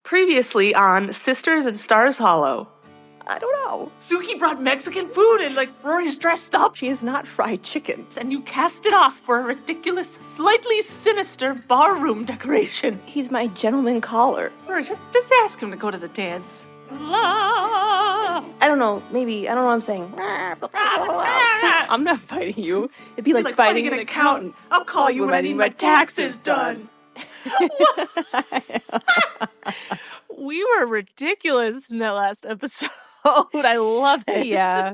Previously on Sisters in Stars Hollow. I don't know. Suki brought Mexican food and, Rory's dressed up. She is not fried chicken. And you cast it off for a ridiculous, slightly sinister barroom decoration. He's my gentleman caller. Rory, just ask him to go to the dance. I don't know. Maybe. I don't know what I'm saying. I'm not fighting you. It'd be like fighting an accountant. I'll call you when I need my taxes done. We were ridiculous in that last episode. I love it. Yeah.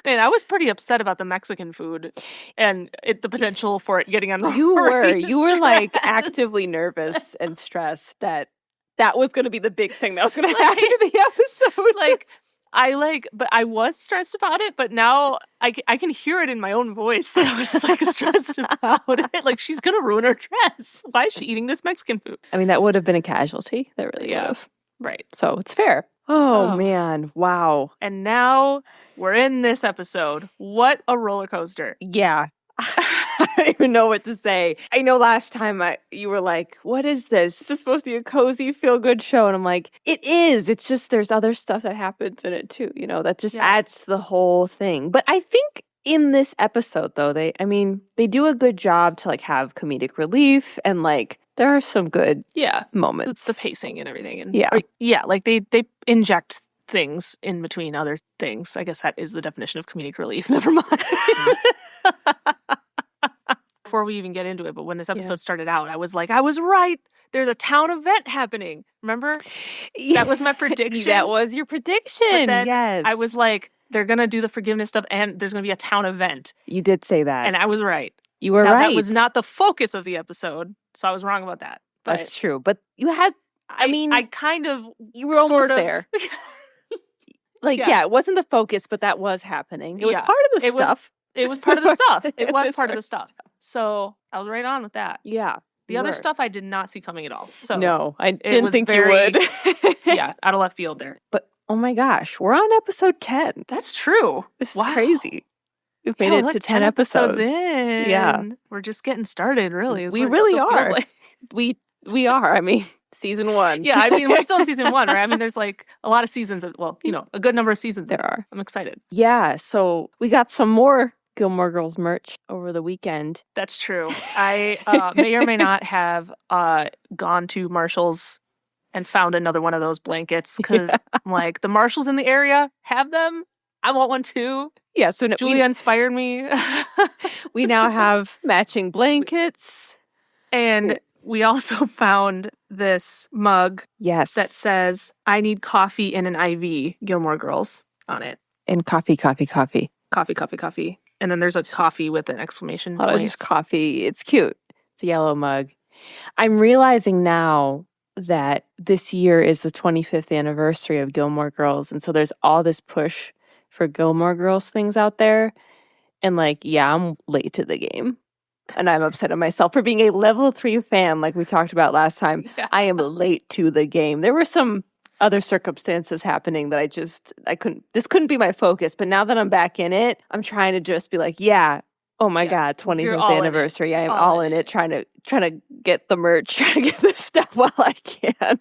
Man, I was pretty upset about the Mexican food and the potential for it getting on You Rory's were dress. actively nervous and stressed that was going to be the big thing that was going to happen in the episode. But I was stressed about it, but now I can hear it in my own voice that I was stressed about it. She's going to ruin her dress. Why is she eating this Mexican food? I mean, that would have been a casualty. That really would have. Right. So it's fair. Oh, man. Wow. And now we're in this episode. What a roller coaster. Yeah. I don't even know what to say. I know last time you were like, what is this? This is supposed to be a cozy, feel-good show. And I'm like, it is. It's just there's other stuff that happens in it too. That just adds to the whole thing. But I think in this episode, though, they do a good job to have comedic relief and there are some good moments. The pacing and everything. And they inject things in between other things. I guess that is the definition of comedic relief. Never mind. Before we even get into it, but when this episode started out, I was right. There's a town event happening. Remember? That was my prediction. That was your prediction. But then yes. I was like, they're going to do the forgiveness stuff and there's going to be a town event. You did say that. And I was right. You were right. That was not the focus of the episode, so I was wrong about that. But that's true. But you had, you were almost there. It wasn't the focus, but that was happening. It was part of the stuff. It was part of the stuff. It was part of the stuff. So I was right on with that. Yeah. The other stuff I did not see coming at all. So no, I didn't think you would. Out of left field there. But oh my gosh, we're on episode 10. That's true. This is crazy. We've made it to 10 episodes in. Yeah. We're just getting started, really. We really are. We are. Season 1. Yeah, we're still in season 1, right? There's a lot of seasons. A good number of seasons. There are. I'm excited. Yeah, so we got some more Gilmore Girls merch over the weekend. That's true. I may or may not have gone to Marshall's and found another one of those blankets because I'm like, the Marshalls in the area have them. I want one too. Yeah, so Julia inspired me. We now have matching blankets. And we also found this mug that says, I need coffee in an IV, Gilmore Girls, on it. And coffee. Coffee, coffee, coffee. And then there's a coffee with an exclamation point. Just coffee. It's cute. It's a yellow mug. I'm realizing now that this year is the 25th anniversary of Gilmore Girls. And so there's all this push for Gilmore Girls things out there. And I'm late to the game. And I'm upset at myself for being a level 3 fan like we talked about last time. Yeah. I am late to the game. There were some other circumstances happening that this couldn't be my focus. But now that I'm back in it, I'm trying to just be oh my God, 25th anniversary. I am all in it, trying to get the merch, trying to get this stuff while I can.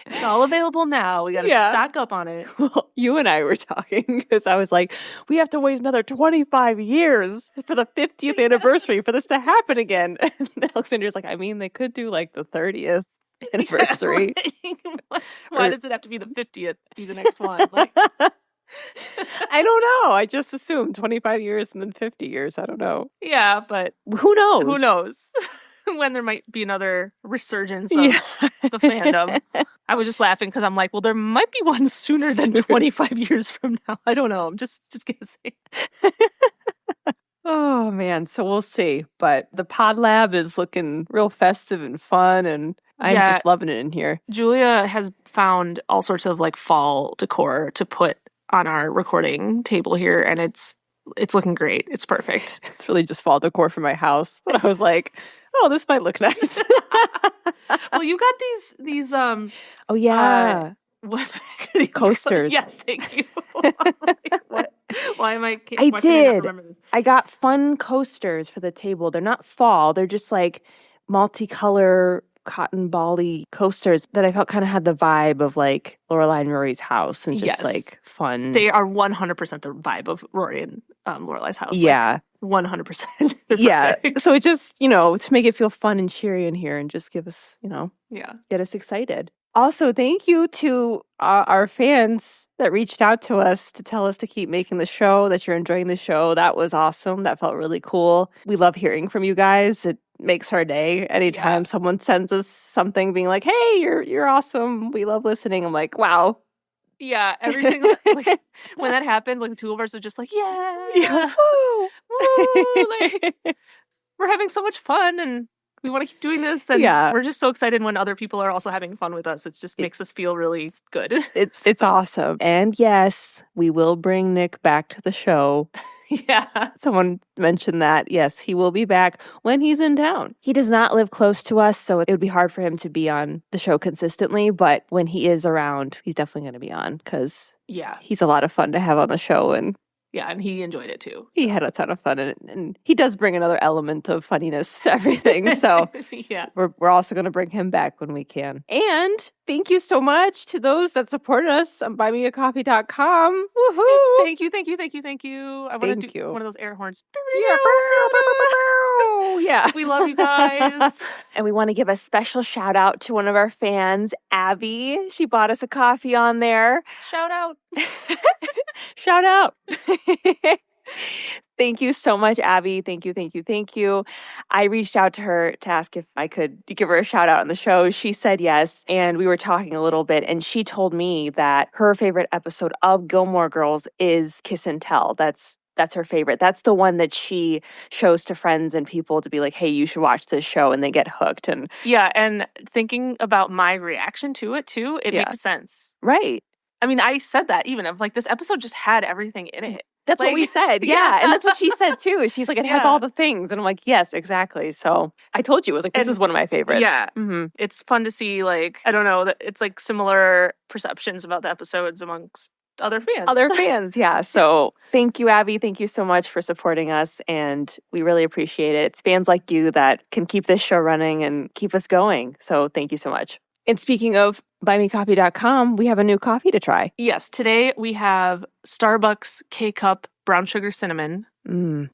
It's all available now. We got to stock up on it. Well, you and I were talking because I was like, we have to wait another 25 years for the 50th anniversary for this to happen again. And Alexander's like, they could do the 30th anniversary. Yeah, Why does it have to be the 50th? Be the next one? I don't know. I just assumed 25 years and then 50 years. I don't know. Yeah, but who knows? Who knows? When there might be another resurgence of the fandom. I was just laughing because I'm like, well, there might be one sooner than 25 years from now. I don't know. I'm just guessing. Oh, man. So we'll see. But the Pod Lab is looking real festive and fun, and I'm just loving it in here. Julia has found all sorts of fall decor to put on our recording table here, and it's looking great. It's perfect. It's really just fall decor for my house. I was like, oh, this might look nice. Well, you got these What the heck are these Coasters. Yes, thank you. Like, what? Why am I? I Why can I not did. remember this? I got fun coasters for the table. They're not fall. They're just like multicolor cotton bally coasters that I felt kind of had the vibe of like Lorelai and Rory's house and just Yes. like fun. They are 100% the vibe of Rory and Lorelai's house. Yeah. Like, 100%. Yeah. Perfect. So it just, to make it feel fun and cheery in here and just give us, Yeah. get us excited. Also, thank you to our fans that reached out to us to tell us to keep making the show, that you're enjoying the show. That was awesome. That felt really cool. We love hearing from you guys. It makes our day anytime someone sends us something being like, hey, you're awesome. We love listening. I'm like, wow. Yeah, every single like when that happens, like the two of us are just like, yeah, woo, woo, like we're having so much fun and we want to keep doing this, and we're just so excited when other people are also having fun with us. It just makes us feel really good. It's awesome. And yes, we will bring Nick back to the show. Yeah. Someone mentioned that. Yes, he will be back when he's in town. He does not live close to us, so it would be hard for him to be on the show consistently, but when he is around, he's definitely going to be on because he's a lot of fun to have on the show, and and he enjoyed it too. So. He had a ton of fun, and he does bring another element of funniness to everything. So we're also going to bring him back when we can. And thank you so much to those that supported us on buymeacoffee.com. Woohoo! Yes, thank you, thank you, thank you, thank you. I want to do one of those air horns. Yeah. We love you guys. And we want to give a special shout out to one of our fans, Abby. She bought us a coffee on there. Shout out. Shout out. Thank you so much, Abby. Thank you, thank you, thank you. I reached out to her to ask if I could give her a shout out on the show. She said yes, and we were talking a little bit, and she told me that her favorite episode of Gilmore Girls is Kiss and Tell. That's her favorite. That's the one that she shows to friends and people to be like, hey, you should watch this show, and they get hooked. And and thinking about my reaction to it too, it makes sense. Right. I mean, I said that even. I was like, this episode just had everything in it. That's what we said. Yeah. And that's what she said too. She's like, it has all the things. And I'm like, yes, exactly. So I told you, it was like, this is one of my favorites. Yeah. Mm-hmm. It's fun to see, like, I don't know, that it's like similar perceptions about the episodes amongst other fans. Yeah. So thank you, Abby. Thank you so much for supporting us. And we really appreciate it. It's fans like you that can keep this show running and keep us going. So thank you so much. And speaking of buymecoffee.com, we have a new coffee to try. Yes, today we have Starbucks K-Cup Brown Sugar Cinnamon.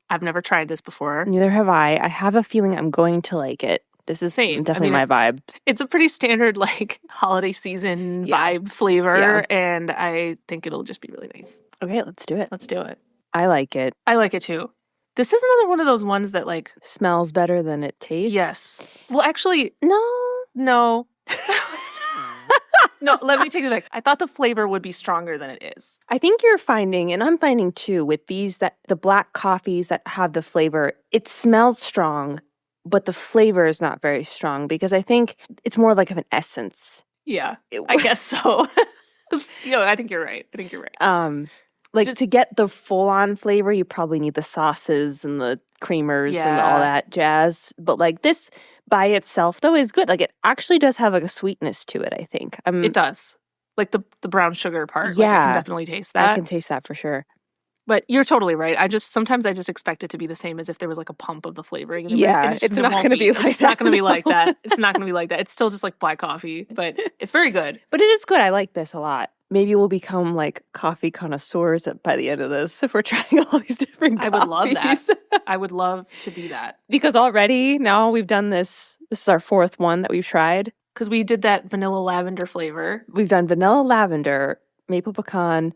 I've never tried this before. Neither have I. I have a feeling I'm going to like it. This is definitely my vibe. It's a pretty standard, like, holiday season vibe flavor, and I think it'll just be really nice. Okay, let's do it. Let's do it. I like it. I like it too. This is another one of those ones that, like... smells better than it tastes? Yes. Well, actually... No. No, let me take it back. I thought the flavor would be stronger than it is. I think you're finding, and I'm finding too, with these, that the black coffees that have the flavor, it smells strong, but the flavor is not very strong because I think it's more like of an essence. Yeah, I guess so. I think you're right. To get the full-on flavor, you probably need the sauces and the creamers and all that jazz. But like this by itself, though, is good. Like it actually does have like a sweetness to it, I think. It does. Like the brown sugar part. Yeah. Like, I can definitely taste that. I can taste that for sure. But you're totally right. Sometimes I just expect it to be the same as if there was like a pump of the flavoring. Yeah, it's not going to be like that. It's not going to be like that. It's not going to be like that. It's still just like black coffee, but it's very good. But it is good. I like this a lot. Maybe we'll become like coffee connoisseurs by the end of this if we're trying all these different coffees. I would love that. I would love to be that. Because already now we've done this. This is our fourth one that we've tried. Because we did that vanilla lavender flavor. We've done vanilla lavender, maple pecan,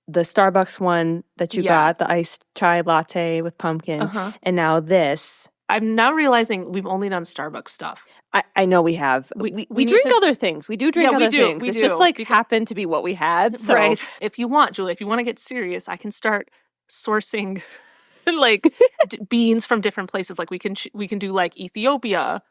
the Starbucks one that you got, the iced chai latte with pumpkin, and now this. I'm now realizing we've only done Starbucks stuff. I know we have. We drink other things. We do drink other things. It's just like happened to be what we had. So. Right. If you want, Julie, if you want to get serious, I can start sourcing like beans from different places. Like we can do like Ethiopia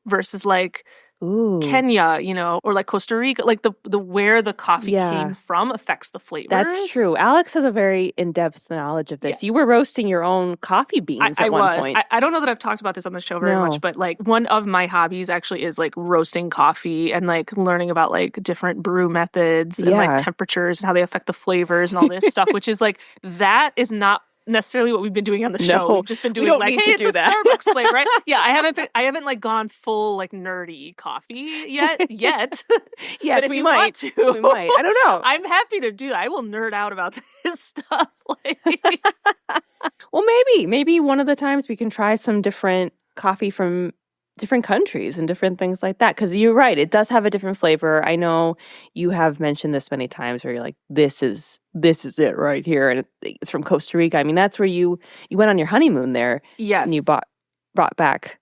versus like Ooh. Kenya, or like Costa Rica, like the where the coffee Yeah. came from affects the flavors. That's true. Alex has a very in-depth knowledge of this. Yeah. You were roasting your own coffee beans at one point. I don't know that I've talked about this on the show very much, but like one of my hobbies actually is like roasting coffee and like learning about like different brew methods and like temperatures and how they affect the flavors and all this stuff, which is like, that is not necessarily what we've been doing on the show. No, we've just been doing like, hey, it's a that. Starbucks flavor, right? Yeah, I haven't like gone full like nerdy coffee yet. Yeah, but if we you might. want to, we might. I don't know. I'm happy to do that. I will nerd out about this stuff. Well, maybe one of the times we can try some different coffee from different countries and different things like that. Because you're right, it does have a different flavor. I know you have mentioned this many times where you're like, this is it right here, and it's from Costa Rica. I mean, that's where you went on your honeymoon there. Yes, and you brought back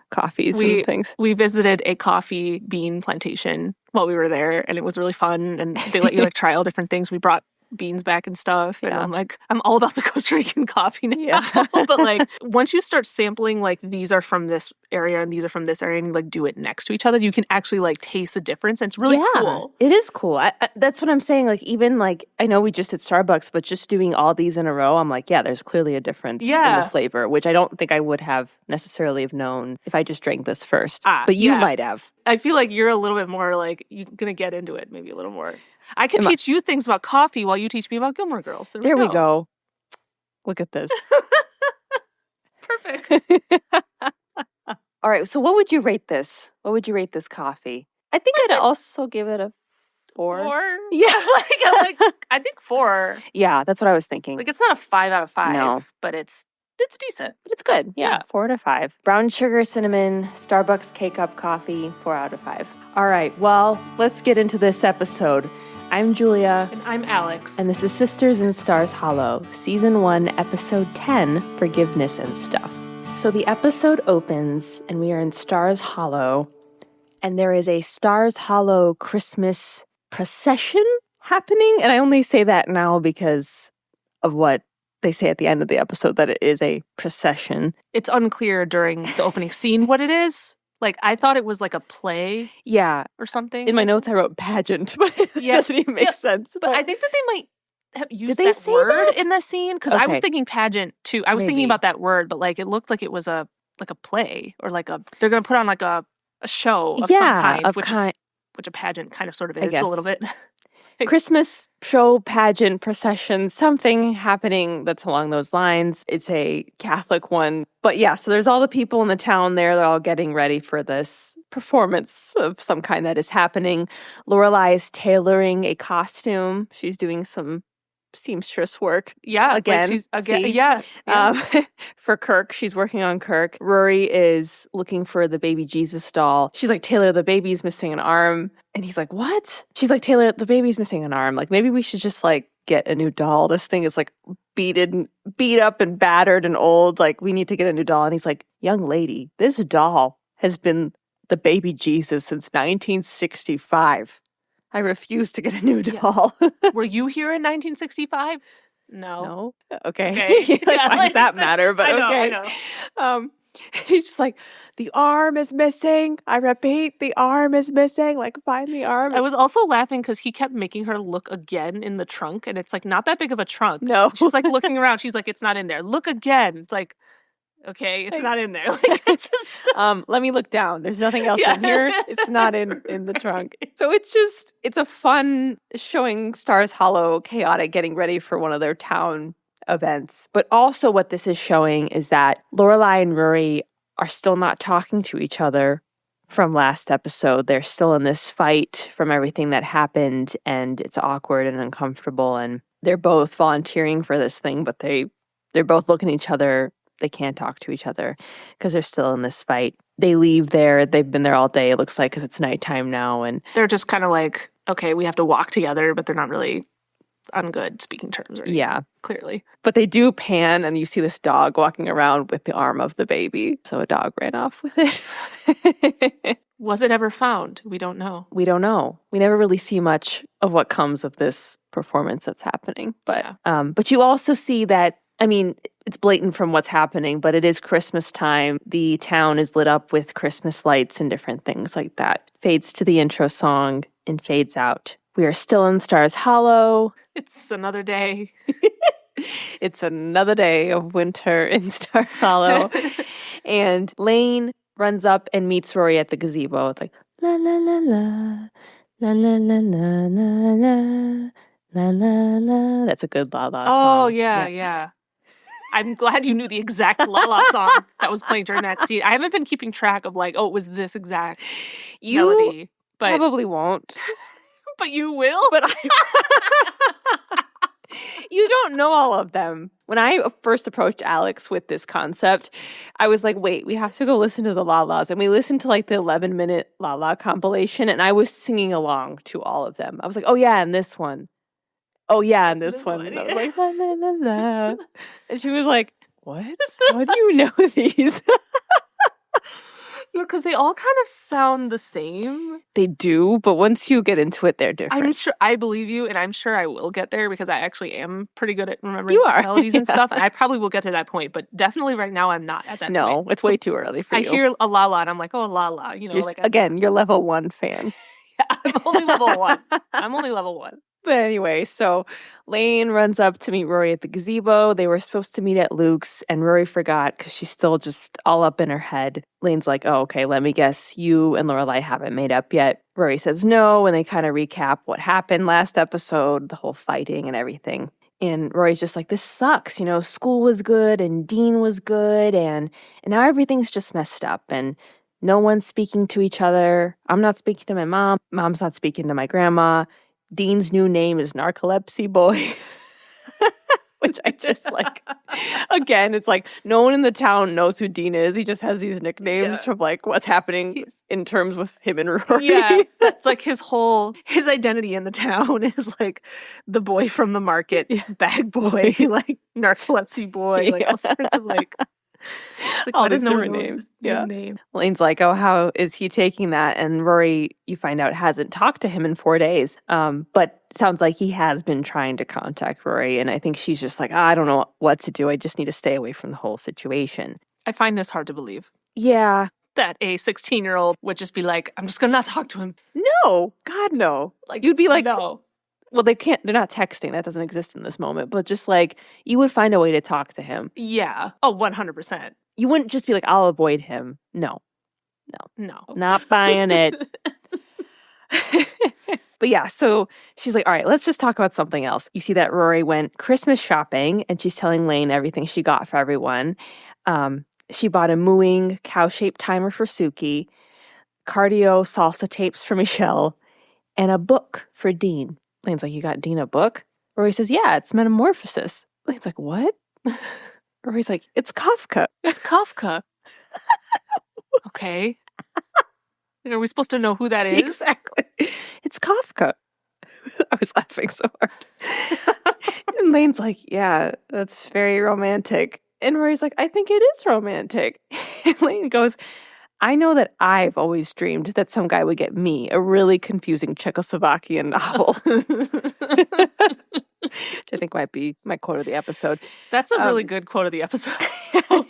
coffees and things. We visited a coffee bean plantation while we were there, and it was really fun. And they let you like try all different things. We brought beans back and stuff, and I'm all about the Costa Rican coffee now. Yeah. But like once you start sampling like these are from this area and these are from this area, and you like do it next to each other, you can actually like taste the difference, and it's really cool. It is cool. That's what I'm saying. Like even like I know we just at Starbucks, but just doing all these in a row, I'm like, yeah, there's clearly a difference in the flavor, which I don't think I would have necessarily have known if I just drank this first. But you might have. I feel like you're a little bit more like you're gonna get into it maybe a little more. I can teach you things about coffee while you teach me about Gilmore Girls. There we go. Look at this. Perfect. All right. So what would you rate this? What would you rate this coffee? I think I'd also give it a 4. 4? Yeah. I think 4. Yeah, that's what I was thinking. Like it's not a 5 out of 5. No. But it's decent. But it's good. Yeah. 4 out of 5. Brown sugar, cinnamon, Starbucks K-Cup coffee, 4 out of 5. All right. Well, let's get into this episode. I'm Julia. And I'm Alex. And this is Sisters in Stars Hollow, Season 1, Episode 10, Forgiveness and Stuff. So the episode opens, and we are in Stars Hollow, and there is a Stars Hollow Christmas procession happening. And I only say that now because of what they say at the end of the episode, that it is a procession. It's unclear during the opening scene what it is. Like, I thought it was like a play. Yeah. Or something. In my notes, I wrote pageant, but it doesn't even make sense. But I think that they might have used that word in the scene. Because I was thinking pageant, too. I was thinking about that word, but, like, it looked like it was a play. Or, like, they're going to put on, like, a show of some kind. Which a pageant kind of sort of is a little bit. Christmas show, pageant, procession, something happening that's along those lines. It's a Catholic one. But yeah, so there's all the people in the town there. They're all getting ready for this performance of some kind that is happening. Lorelai is tailoring a costume. She's doing some seamstress work. Yeah. Again. For Kirk. She's working on Kirk. Rory is looking for the baby Jesus doll. She's like, Taylor, the baby's missing an arm. And he's like, what? She's like, Taylor, the baby's missing an arm. Like, maybe we should just like get a new doll. This thing is like beat up and battered and old. Like, we need to get a new doll. And he's like, young lady, this doll has been the baby Jesus since 1965. I refuse to get a new doll. Were you here in 1965? No. Okay. Why does that matter? But I know. He's just like, the arm is missing. I repeat, the arm is missing. Like, find the arm. I was also laughing because he kept making her look again in the trunk, and it's like not that big of a trunk. No. She's like looking around. She's like, it's not in there. Look again. It's like, okay, it's not in there. Like, it's just... let me look down. There's nothing else in here. It's not in the trunk. So it's a fun showing Stars Hollow chaotic getting ready for one of their town events. But also what this is showing is that Lorelai and Rory are still not talking to each other from last episode. They're still in this fight from everything that happened, and it's awkward and uncomfortable, and they're both volunteering for this thing, but they're both looking at each other. They can't talk to each other because they're still in this fight. They leave there. They've been there all day, it looks like, because it's nighttime now. And they're just kind of like, okay, we have to walk together, but they're not really on good speaking terms. Or anything, clearly. But they do pan, and you see this dog walking around with the arm of the baby. So a dog ran off with it. Was it ever found? We don't know. We don't know. We never really see much of what comes of this performance that's happening. But but you also see that, I mean, it's blatant from what's happening, but it is Christmas time. The town is lit up with Christmas lights and different things like that. Fades to the intro song and fades out. We are still in Stars Hollow. It's another day. It's another day of winter in Stars Hollow. And Lane runs up and meets Rory at the gazebo. It's like, la la la la, la la la la la la, la la la. That's a good La La song. Oh, yeah. I'm glad you knew the exact La La song that was playing during that scene. I haven't been keeping track of like, oh, it was this exact melody. But probably won't. But you will? But you don't know all of them. When I first approached Alex with this concept, I was like, wait, we have to go listen to the La Las. And we listened to like the 11-minute La La compilation, and I was singing along to all of them. I was like, oh yeah, and this one. Oh yeah, and this one. And I was like, la la la la. And she was like, what? How do you know these? Because they all kind of sound the same. They do, but once you get into it, they're different. I'm sure I believe you, and I'm sure I will get there because I actually am pretty good at remembering You are. melodies and stuff, and I probably will get to that point, but definitely right now I'm not at that point. No, it's way too early for you. I hear a La La, and I'm like, oh, La La, you know. You're level 1 fan. Yeah, I'm only level 1. I'm only level 1. But anyway, so Lane runs up to meet Rory at the gazebo. They were supposed to meet at Luke's, and Rory forgot because she's still just all up in her head. Lane's like, oh, okay, let me guess. You and Lorelai haven't made up yet. Rory says no, and they kind of recap what happened last episode, the whole fighting and everything. And Rory's just like, this sucks. You know, school was good, and Dean was good, and now everything's just messed up, and no one's speaking to each other. I'm not speaking to my mom. Mom's not speaking to my grandma. Dean's new name is Narcolepsy Boy, which I just like. Again, it's like no one in the town knows who Dean is. He just has these nicknames from like what's happening in terms with him and Rory. Yeah, it's like his identity in the town is like the boy from the market, bag boy, like Narcolepsy Boy, like all sorts of like. Like, all these different names. His name. Lane's like, oh, how is he taking that? And Rory, you find out, hasn't talked to him in 4 days. But sounds like he has been trying to contact Rory. And I think she's just like, I don't know what to do. I just need to stay away from the whole situation. I find this hard to believe. Yeah. That a 16-year-old would just be like, I'm just going to not talk to him. No. God, no. Like, you'd be like, no. Well, they're not texting. That doesn't exist in this moment. But just like, you would find a way to talk to him. Yeah. Oh, 100%. You wouldn't just be like, I'll avoid him. No. Not buying it. But yeah, so she's like, all right, let's just talk about something else. You see that Rory went Christmas shopping, and she's telling Lane everything she got for everyone. She bought a mooing cow-shaped timer for Suki, cardio salsa tapes for Michelle, and a book for Dean. Lane's like, you got Dean a book? Rory says, yeah, it's Metamorphosis. Lane's like, what? Rory's like, it's Kafka. It's Kafka. Okay. Are we supposed to know who that is? Exactly. It's Kafka. I was laughing so hard. And Lane's like, yeah, that's very romantic. And Rory's like, I think it is romantic. And Lane goes, I know that I've always dreamed that some guy would get me a really confusing Czechoslovakian novel. Which I think might be my quote of the episode. That's a really good quote of the episode. And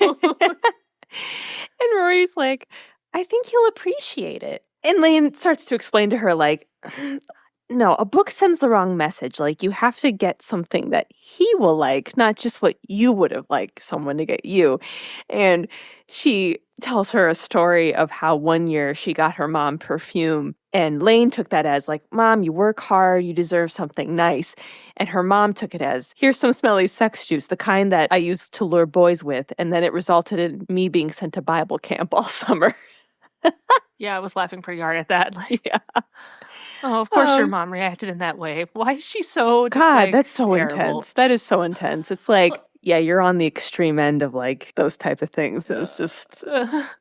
Rory's like, I think he'll appreciate it. And Lane starts to explain to her, like, no, a book sends the wrong message. Like, you have to get something that he will like, not just what you would have liked someone to get you. And she tells her a story of how one year she got her mom perfume. And Lane took that as like, Mom, you work hard, you deserve something nice. And her mom took it as, here's some smelly sex juice, the kind that I used to lure boys with. And then it resulted in me being sent to Bible camp all summer. Yeah, I was laughing pretty hard at that. Like, yeah. Oh, of course your mom reacted in that way. Why is she so just, God, like, that's so terrible? intense. That is so intense. It's like, yeah, you're on the extreme end of like those type of things. It's just,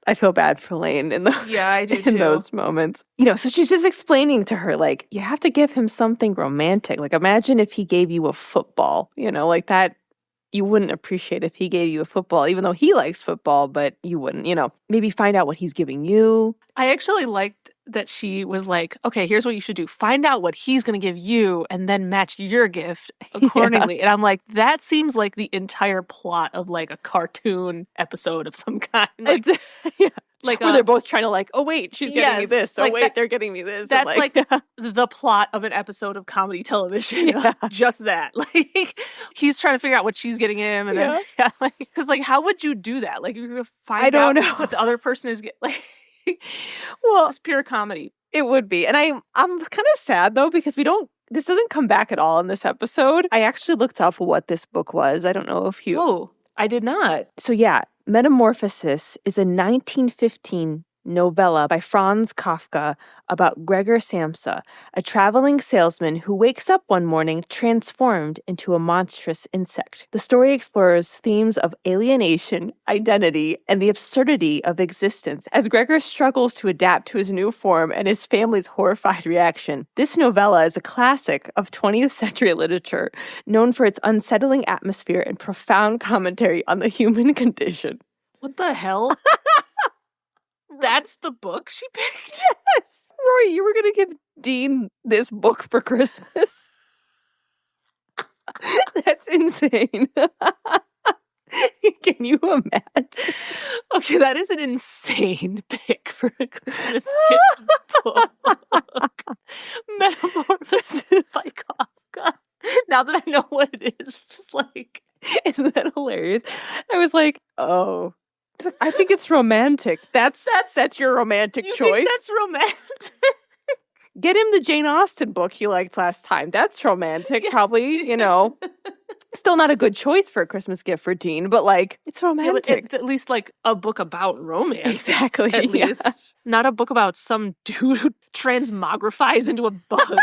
I feel bad for Lane in those, yeah, I do too. in those moments. You know, so she's just explaining to her, like, you have to give him something romantic. Like, imagine if he gave you a football, you know, like that. You wouldn't appreciate if he gave you a football, even though he likes football, but you wouldn't, you know, maybe find out what he's giving you. I actually liked that she was like, okay, here's what you should do. Find out what he's going to give you and then match your gift accordingly. And I'm like, that seems like the entire plot of like a cartoon episode of some kind. Like, yeah. Like where they're both trying to like, oh wait, she's getting me this. Oh wait, they're getting me this. That's like the plot of an episode of comedy television. Yeah. Just that. Like he's trying to figure out what she's getting him, and then like, because like, how would you do that? Like you're gonna find out what the other person is getting. Like, well, it's pure comedy. It would be, and I'm kind of sad though because this doesn't come back at all in this episode. I actually looked up what this book was. I don't know if you. Oh, I did not. So yeah, Metamorphosis is a 1915 novella by Franz Kafka about Gregor Samsa, a traveling salesman who wakes up one morning transformed into a monstrous insect. The story explores themes of alienation, identity, and the absurdity of existence as Gregor struggles to adapt to his new form and his family's horrified reaction. This novella is a classic of 20th century literature, known for its unsettling atmosphere and profound commentary on the human condition. What the hell? That's the book she picked? Yes! Rory, you were going to give Dean this book for Christmas? That's insane. Can you imagine? Okay, that is an insane pick for a Christmas gift book. Metamorphosis by Kafka. Now that I know what it is, it's like... Isn't that hilarious? I was like, oh... I think it's romantic. That's your romantic choice. Think that's romantic? Get him the Jane Austen book he liked last time. That's romantic, probably, Still not a good choice for a Christmas gift for Dean, but like, it's romantic. Yeah, it's at least like a book about romance. Exactly. At least. Not a book about some dude who transmogrifies into a bug.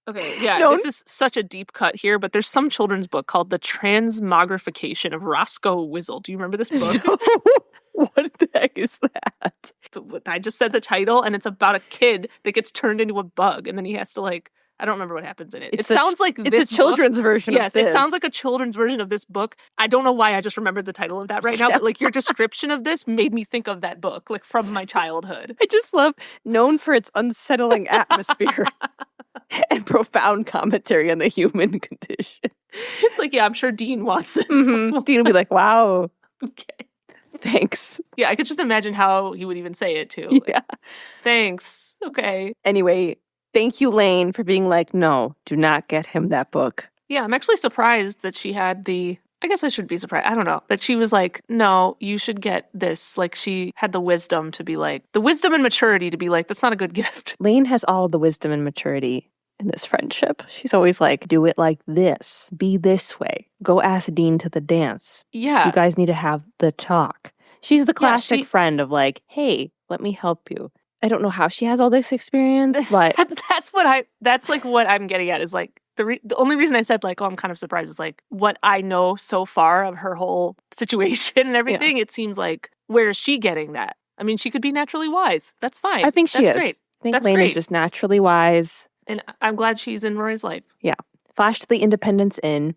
Okay, yeah, this is such a deep cut here, but there's some children's book called The Transmogrification of Roscoe Wizzle. Do you remember this book? No. What the heck is that? I just said the title, and it's about a kid that gets turned into a bug, and then he has to like, I don't remember what happens in it. It sounds like this It's a children's version of this. Yes, it sounds like a children's version of this book. I don't know why I just remembered the title of that right now, but like your description of this made me think of that book, like from my childhood. I just love, known for its unsettling atmosphere. And profound commentary on the human condition. It's like, yeah, I'm sure Dean wants this. Mm-hmm. Dean will be like, wow. Okay. Thanks. Yeah, I could just imagine how he would even say it too. Like, yeah. Thanks. Okay. Anyway, thank you, Lane, for being like, no, do not get him that book. Yeah, I'm actually surprised that she had I guess I should be surprised. I don't know. That she was like, no, you should get this. Like she had the wisdom to be like, the wisdom and maturity to be like, that's not a good gift. Lane has all the wisdom and maturity in this friendship. She's always like, do it like this. Be this way. Go ask Dean to the dance. Yeah. You guys need to have the talk. She's the classic friend of like, hey, let me help you. I don't know how she has all this experience, but that's like what I'm getting at is like, the only reason I said like, oh, I'm kind of surprised is like what I know so far of her whole situation and everything. Yeah. It seems like, where is she getting that? I mean, she could be naturally wise. That's fine. I think she is. Great. I think Lane is just naturally wise. And I'm glad she's in Rory's life. Yeah. Flash to the Independence Inn.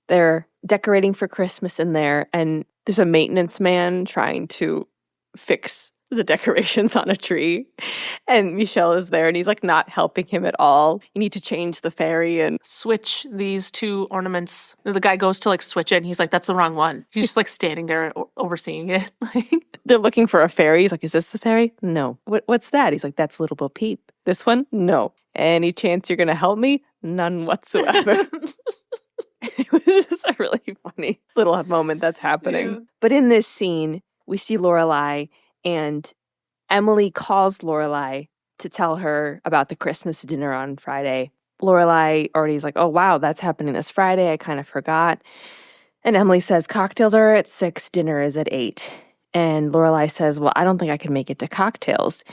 They're decorating for Christmas in there, and there's a maintenance man trying to fix the decorations on a tree. And Michelle is there, and he's like not helping him at all. You need to change the fairy and switch these two ornaments. The guy goes to like switch it, and he's like, that's the wrong one. He's just like standing there overseeing it. They're looking for a fairy. He's like, is this the fairy? No. What's that? He's like, that's Little Bo Peep. This one? No. Any chance you're going to help me? None whatsoever. It was just a really funny little moment that's happening. Yeah. But in this scene, we see Lorelai, and Emily calls Lorelai to tell her about the Christmas dinner on Friday. Lorelai already is like, oh, wow, that's happening this Friday. I kind of forgot. And Emily says, cocktails are at 6, dinner is at 8. And Lorelai says, well, I don't think I can make it to cocktails.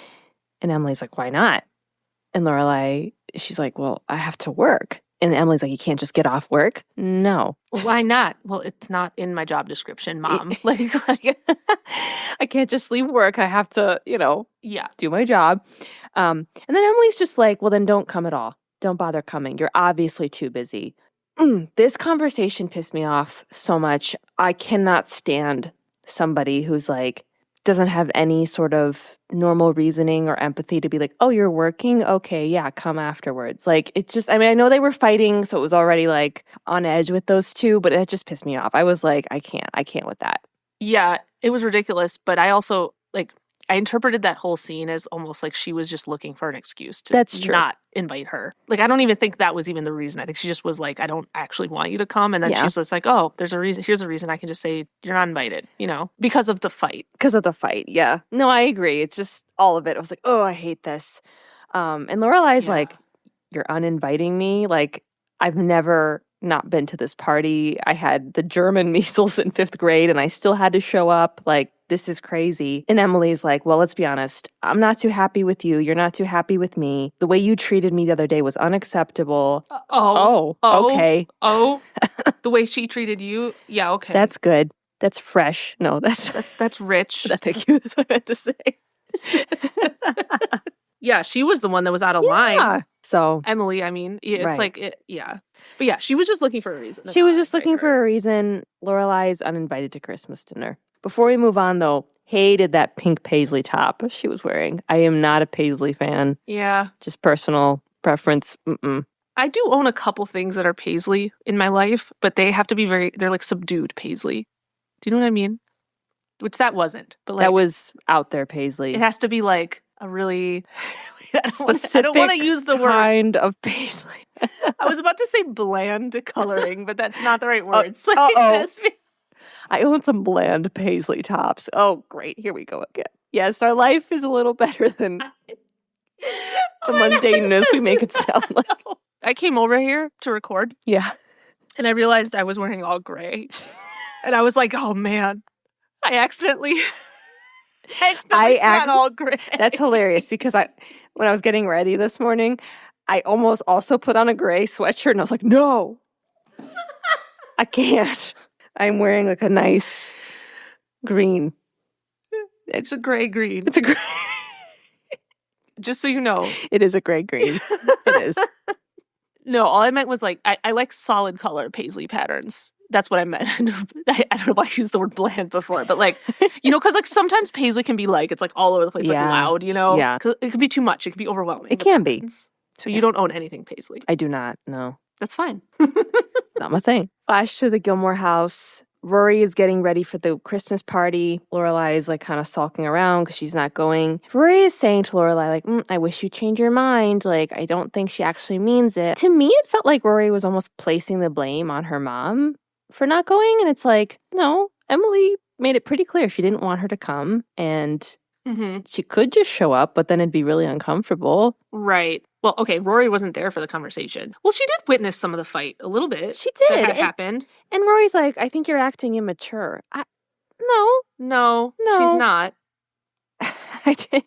And Emily's like, why not? And Lorelai, she's like, well, I have to work. And Emily's like, you can't just get off work? No. Well, why not? Well, it's not in my job description, Mom. I can't just leave work. I have to, do my job. And then Emily's just like, well, then don't come at all. Don't bother coming. You're obviously too busy. This conversation pissed me off so much. I cannot stand somebody who's like, doesn't have any sort of normal reasoning or empathy to be like, oh, you're working? Okay, yeah, come afterwards. Like, it just, I mean, I know they were fighting, so it was already like on edge with those two, but it just pissed me off. I was like, I can't with that. Yeah, it was ridiculous, but I also, like, I interpreted that whole scene as almost like she was just looking for an excuse to That's true. not invite her. Like, I don't even think that was even the reason. I think she just was like, I don't actually want you to come. And then Yeah. she's just like, oh, there's a reason. Here's a reason I can just say you're not invited, you know, because of the fight. Because of the fight, yeah. No, I agree. It's just all of it. I was like, oh, I hate this. And Lorelai's like, you're uninviting me? Like, I've never not been to this party. I had the German measles in 5th grade and I still had to show up. Like, this is crazy. And Emily's like, well, let's be honest. I'm not too happy with you. You're not too happy with me. The way you treated me the other day was unacceptable. Okay. The way she treated you? Yeah, okay. That's good. That's fresh. No, that's rich. Thank you. That's what I meant to say. Yeah, she was the one that was out of line. So Emily, I mean, it's right. like, but yeah, she was just looking for a reason. She was just looking for a reason. Lorelai is uninvited to Christmas dinner. Before we move on, though, hated that pink paisley top she was wearing. I am not a paisley fan. Yeah, just personal preference. I do own a couple things that are paisley in my life, but they have to be they're like subdued paisley. Do you know what I mean? Which that wasn't, but like, that was out there paisley. It has to be like a really specific I don't want to use the word kind of paisley. I was about to say bland coloring, but that's not the right word. I own some bland paisley tops. Oh, great. Here we go again. Yes, our life is a little better than the mundaneness we make it sound like. I came over here to record. Yeah. And I realized I was wearing all gray. And I was like, oh man, I accidentally got all gray. That's hilarious because when I was getting ready this morning, I almost also put on a gray sweatshirt and I was like, no, I can't. I'm wearing like a nice green. It's a gray green. It's a gray. Just so you know. It is a gray green. It is. No, all I meant was like, I like solid color paisley patterns. That's what I meant. I don't know why I used the word bland before, but like, you know, because like sometimes paisley can be like, it's like all over the place, like loud, you know? Yeah. It can be too much. It can be overwhelming. It can be. So you don't own anything paisley. I do not, no. That's fine. Not my thing. Flash to the Gilmore house. Rory is getting ready for the Christmas party. Lorelai is like kind of sulking around because she's not going. Rory is saying to Lorelai, like, I wish you'd change your mind. Like, I don't think she actually means it. To me, it felt like Rory was almost placing the blame on her mom for not going. And it's like, no, Emily made it pretty clear she didn't want her to come. And she could just show up, but then it'd be really uncomfortable. Right. Well, okay, Rory wasn't there for the conversation. Well, she did witness some of the fight a little bit. She did. That happened. And Rory's like, I think you're acting immature. No, she's not.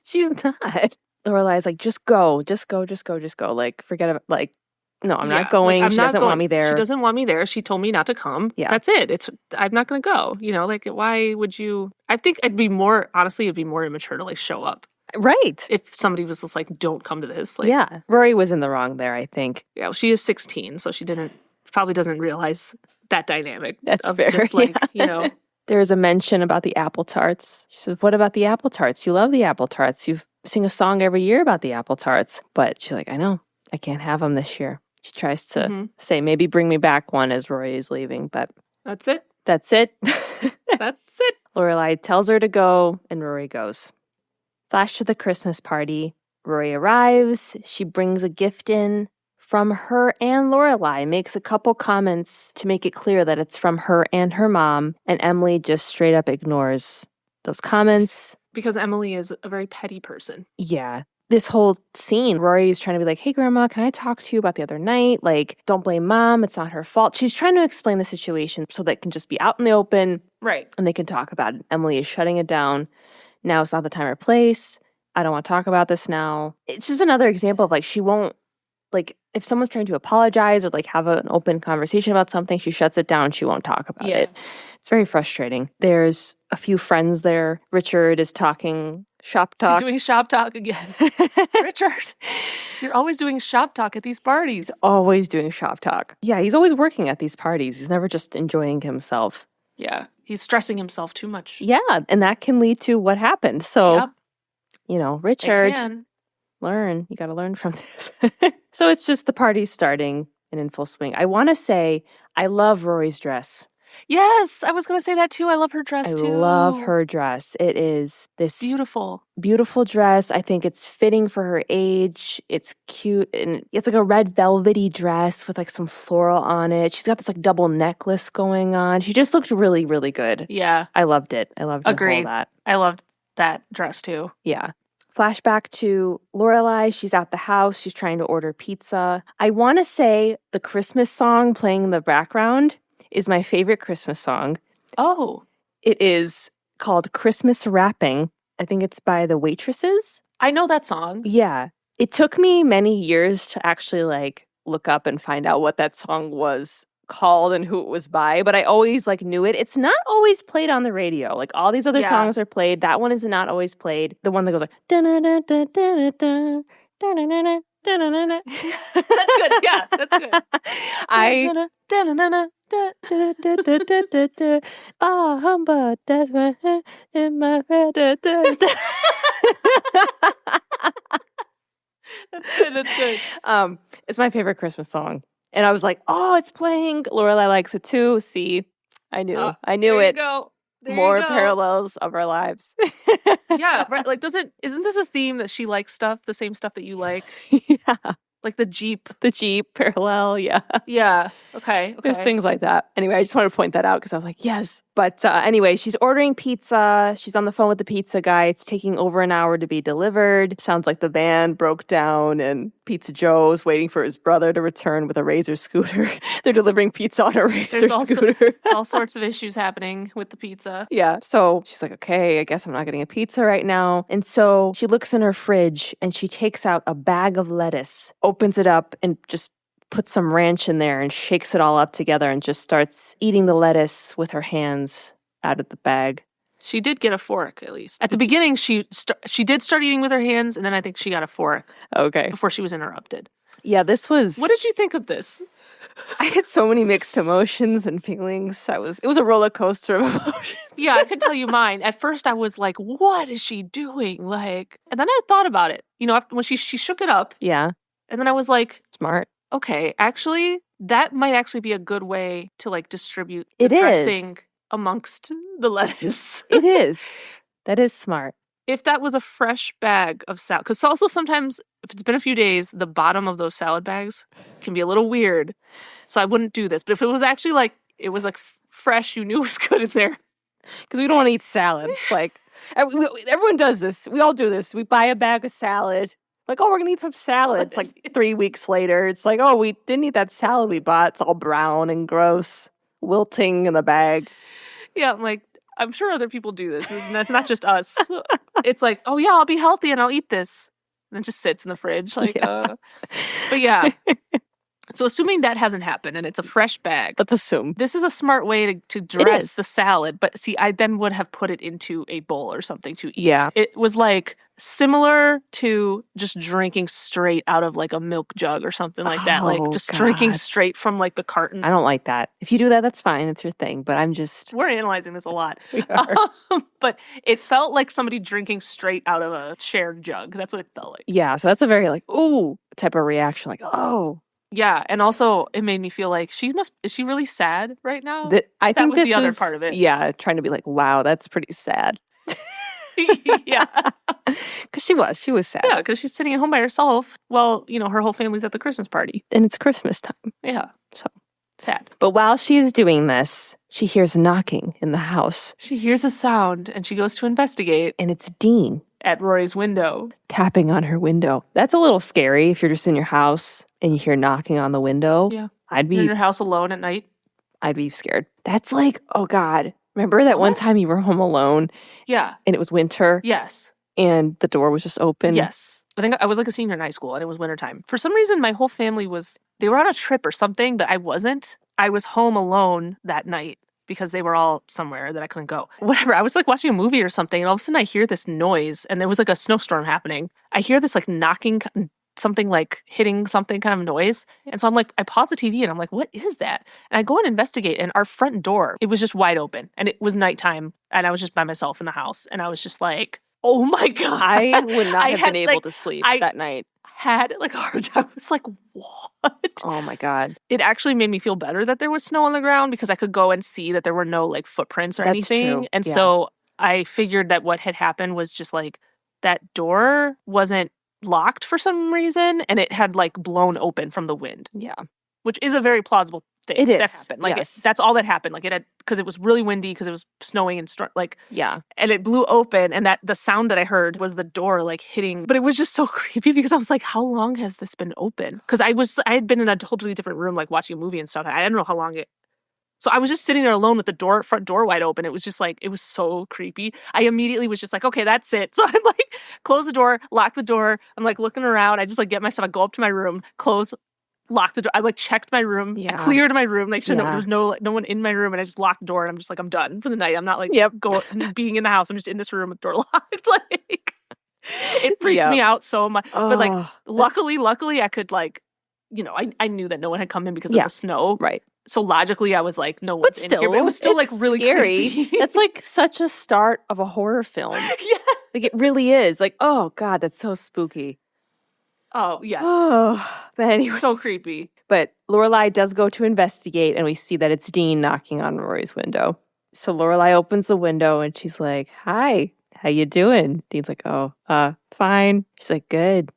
She's not. Lorelai's like, just go. Like, forget about, like, no, I'm not going. Like, she doesn't want me there. She doesn't want me there. She told me not to come. Yeah. That's it. I'm not going to go. You know, like, why would you? I think it'd be more immature to like show up. Right. If somebody was just like, don't come to this. Like, yeah. Rory was in the wrong there, I think. Yeah, well, she is 16, so she probably doesn't realize that dynamic. That's fair. Just like, you know. There's a mention about the apple tarts. She says, what about the apple tarts? You love the apple tarts. You sing a song every year about the apple tarts. But she's like, I know. I can't have them this year. She tries to say, maybe bring me back one as Rory is leaving, but... That's it. That's it. That's it. Lorelai tells her to go, and Rory goes. Flash to the Christmas party. Rory arrives. She brings a gift in from her and Lorelai, makes a couple comments to make it clear that it's from her and her mom, and Emily just straight up ignores those comments. Because Emily is a very petty person. Yeah. This whole scene, Rory is trying to be like, hey, Grandma, can I talk to you about the other night? Like, don't blame Mom. It's not her fault. She's trying to explain the situation so that it can just be out in the open. Right. And they can talk about it. Emily is shutting it down. Now it's not the time or place. I don't want to talk about this now. It's just another example of like, she won't, like, if someone's trying to apologize or like have an open conversation about something, she shuts it down. She won't talk about it. It's very frustrating. There's a few friends there. Richard is talking shop talk. He's doing shop talk again. Richard, you're always doing shop talk at these parties. Always doing shop talk. Yeah, he's always working at these parties. He's never just enjoying himself. Yeah. He's stressing himself too much. Yeah, and that can lead to what happened. So, Yep. Richard, It can. learn. You got to learn from this. So it's just the party's starting and in full swing. I want to say I love Rory's dress. Yes, I was going to say that too. I love her dress too. I love her dress. It is this beautiful dress. I think it's fitting for her age. It's cute, and it's like a red velvety dress with like some floral on it. She's got this like double necklace going on. She just looked really, really good. Yeah. I loved it. I loved Agreed. that. I loved that dress too. Yeah. Flashback to Lorelai. She's at the house. She's trying to order pizza. I want to say the Christmas song playing in the background is my favorite Christmas song. Oh. It is called Christmas Wrapping. I think it's by the Waitresses. I know that song. Yeah. It took me many years to actually like look up and find out what that song was called and who it was by, but I always like knew it. It's not always played on the radio. Like all these other songs are played. That one is not always played. The one that goes like da-na-na-da-da-da-da, da-na-na-na, da-na-na-na. That's good. Yeah, that's good. Ah, humbug, that's my in my That's good. That's good. It's my favorite Christmas song. And I was like, oh, it's playing. Lorelai likes it too. See, I knew it. There you go. More parallels of our lives. Yeah, right. Like, isn't this a theme that she likes the same stuff that you like? Yeah. Like the Jeep parallel. Yeah. Yeah. Okay. There's things like that. Anyway, I just wanted to point that out because I was like, yes. But anyway, she's ordering pizza. She's on the phone with the pizza guy. It's taking over an hour to be delivered. Sounds like the van broke down and Pizza Joe's waiting for his brother to return with a Razor scooter. They're delivering pizza on a Razor scooter. All sorts of issues happening with the pizza. Yeah. So she's like, okay, I guess I'm not getting a pizza right now. And so she looks in her fridge and she takes out a bag of lettuce, opens it up and just puts some ranch in there and shakes it all up together and just starts eating the lettuce with her hands out of the bag. She did get a fork, at least. At the beginning, she did start eating with her hands, and then I think she got a fork. Okay. Before she was interrupted. Yeah, this was... What did you think of this? I had so many mixed emotions and feelings. It was a roller coaster of emotions. Yeah, I could tell you mine. At first, I was like, what is she doing? Like, and then I thought about it. After, when she shook it up. Yeah. And then I was like... Smart. Okay, actually, that might actually be a good way to, like, distribute the dressing amongst the lettuce. It is. That is smart. If that was a fresh bag of salad, because also sometimes, if it's been a few days, the bottom of those salad bags can be a little weird. So I wouldn't do this. But if it was actually like, it was like fresh, you knew it was good in there. Because we don't want to eat salad. It's like, everyone does this. We all do this. We buy a bag of salad. Like, oh, we're going to eat some salad. It's like 3 weeks later. It's like, oh, we didn't eat that salad we bought. It's all brown and gross, wilting in the bag. Yeah, I'm like, I'm sure other people do this. And that's not just us. It's like, oh, yeah, I'll be healthy and I'll eat this. And it just sits in the fridge. Like, But yeah. So assuming that hasn't happened and it's a fresh bag. Let's assume. This is a smart way to dress the salad. But see, I then would have put it into a bowl or something to eat. Yeah. It was like similar to just drinking straight out of like a milk jug or something like that. Like just drinking straight from like the carton. I don't like that. If you do that, that's fine. It's your thing. But I'm just... We're analyzing this a lot. We are. But it felt like somebody drinking straight out of a shared jug. That's what it felt like. Yeah. So that's a very like, ooh, type of reaction. Like, oh. Yeah, and also it made me feel like is she really sad right now? I think that was the other part of it. Yeah, trying to be like, wow, that's pretty sad. Yeah. Because she was sad. Yeah, because she's sitting at home by herself. Well, her whole family's at the Christmas party. And it's Christmas time. Yeah, so sad. But while she is doing this, she hears knocking in the house. She hears a sound and she goes to investigate. And it's Dean. At Rory's window. Tapping on her window. That's a little scary if you're just in your house and you hear knocking on the window. Yeah. I'd be in your house alone at night. I'd be scared. That's like, oh God. Remember that one time you were home alone? Yeah. And it was winter? Yes. And the door was just open? Yes. I think I was like a senior in high school and it was wintertime. For some reason, my whole family they were on a trip or something, but I wasn't. I was home alone that night because they were all somewhere that I couldn't go. Whatever. I was like watching a movie or something and all of a sudden I hear this noise and there was like a snowstorm happening. I hear this like knocking something like hitting something kind of noise. And so I'm like, I pause the TV and I'm like, what is that? And I go and investigate, and our front door, it was just wide open, and it was nighttime, and I was just by myself in the house, and I was just like, oh my God. I would not have been able to sleep that night. Had like a hard time. I was like, what? Oh my God. It actually made me feel better that there was snow on the ground because I could go and see that there were no like footprints or anything. True. And so I figured that what had happened was just like that door wasn't locked for some reason, and it had like blown open from the wind. Yeah. Which is a very plausible thing. It is. That happened. Like that's all that happened. Like it had, because it was really windy, because it was snowing and and it blew open, and that the sound that I heard was the door like hitting. But it was just so creepy because I was like, how long has this been open? Because I had been in a totally different room, like watching a movie and stuff. I didn't know how long it. So I was just sitting there alone with the front door wide open. It was just like, it was so creepy. I immediately was just like, okay, that's it. So I'm like, close the door, lock the door. I'm like looking around. I just like get my stuff. I go up to my room, close, lock the door. I like checked my room. I cleared my room. Like, sure, there was no one in my room, and I just locked the door, and I'm just like, I'm done for the night. I'm not like being in the house. I'm just in this room with the door locked. Like, it freaked me out so much. But like, luckily, I could like, I knew that no one had come in because of the snow. Right. So logically, I was like, no one's in here. But it was still like really scary. Creepy. That's like such a start of a horror film. Yeah. Like it really is. Like, oh God, that's so spooky. Oh, yes. Oh, but anyway. So creepy. But Lorelai does go to investigate, and we see that it's Dean knocking on Rory's window. So Lorelai opens the window, and she's like, hi, how you doing? Dean's like, oh, fine. She's like, good.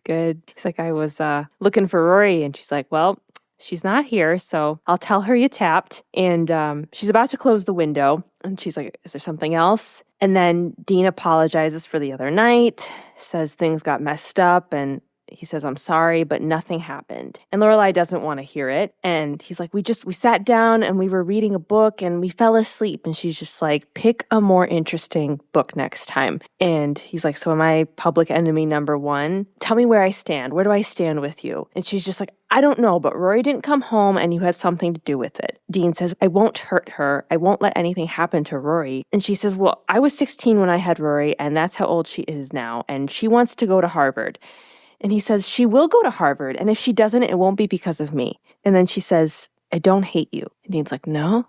He's like, I was looking for Rory. And she's like, well, she's not here, so I'll tell her you tapped. And she's about to close the window, and she's like, is there something else? And then Dean apologizes for the other night, says things got messed up, and he says, I'm sorry, but nothing happened. And Lorelai doesn't want to hear it. And he's like, we sat down and we were reading a book and we fell asleep. And she's just like, pick a more interesting book next time. And he's like, so am I public enemy number one? Tell me where I stand. Where do I stand with you? And she's just like, I don't know, but Rory didn't come home and you had something to do with it. Dean says, I won't hurt her. I won't let anything happen to Rory. And she says, well, I was 16 when I had Rory, and that's how old she is now. And she wants to go to Harvard. And he says, she will go to Harvard, and if she doesn't, it won't be because of me. And then she says, I don't hate you. And Dean's like, no?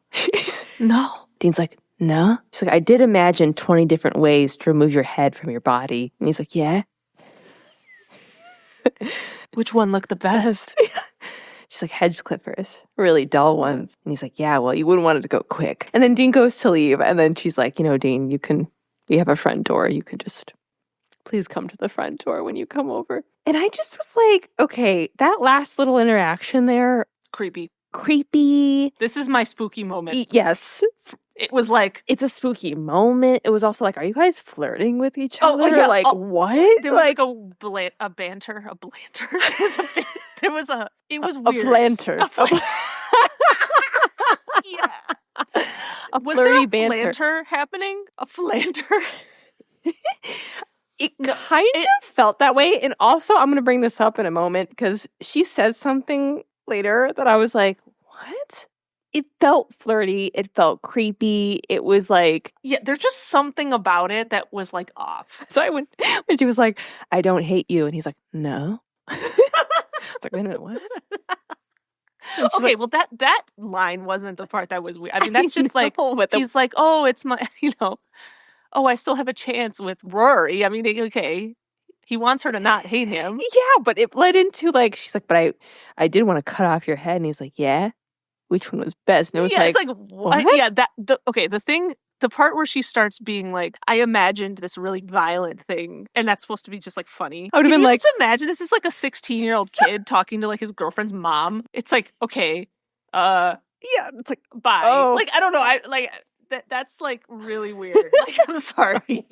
No. Dean's like, no? She's like, I did imagine 20 different ways to remove your head from your body. And he's like, yeah? Which one looked the best? She's like, hedge clippers, really dull ones. And he's like, yeah, well, you wouldn't want it to go quick. And then Dean goes to leave, and then she's like, Dean, we have a front door. You can just, please come to the front door when you come over. And I just was like, okay, that last little interaction there. Creepy. This is my spooky moment. Yes. It was like, it's a spooky moment. It was also like, are you guys flirting with each other? Yeah. Like, what? There was like a banter. It was weird. A flanter. Yeah. Was there a banter. Flanter happening? A flanter? It kind of felt that way. And also, I'm going to bring this up in a moment because she says something later that I was like, what? It felt flirty. It felt creepy. It was like... Yeah, there's just something about it that was like off. So when she was like, I don't hate you. And he's like, no. I was like, wait a minute, what? Okay, well, that line wasn't the part that was weird. I mean, that's just like, he's like, oh, it's my, oh, I still have a chance with Rory. I mean, okay, he wants her to not hate him. Yeah, but it led into like, she's like, but I did want to cut off your head. And he's like, yeah? Which one was best? And it was it's like, what? Yeah, the part where she starts being like, I imagined this really violent thing, and that's supposed to be just like funny. I would have been like, just imagine this is like a 16-year-old kid talking to like his girlfriend's mom. It's like, okay, yeah, it's like, bye. Oh. Like, I don't know. That's like really weird. Like, I'm sorry.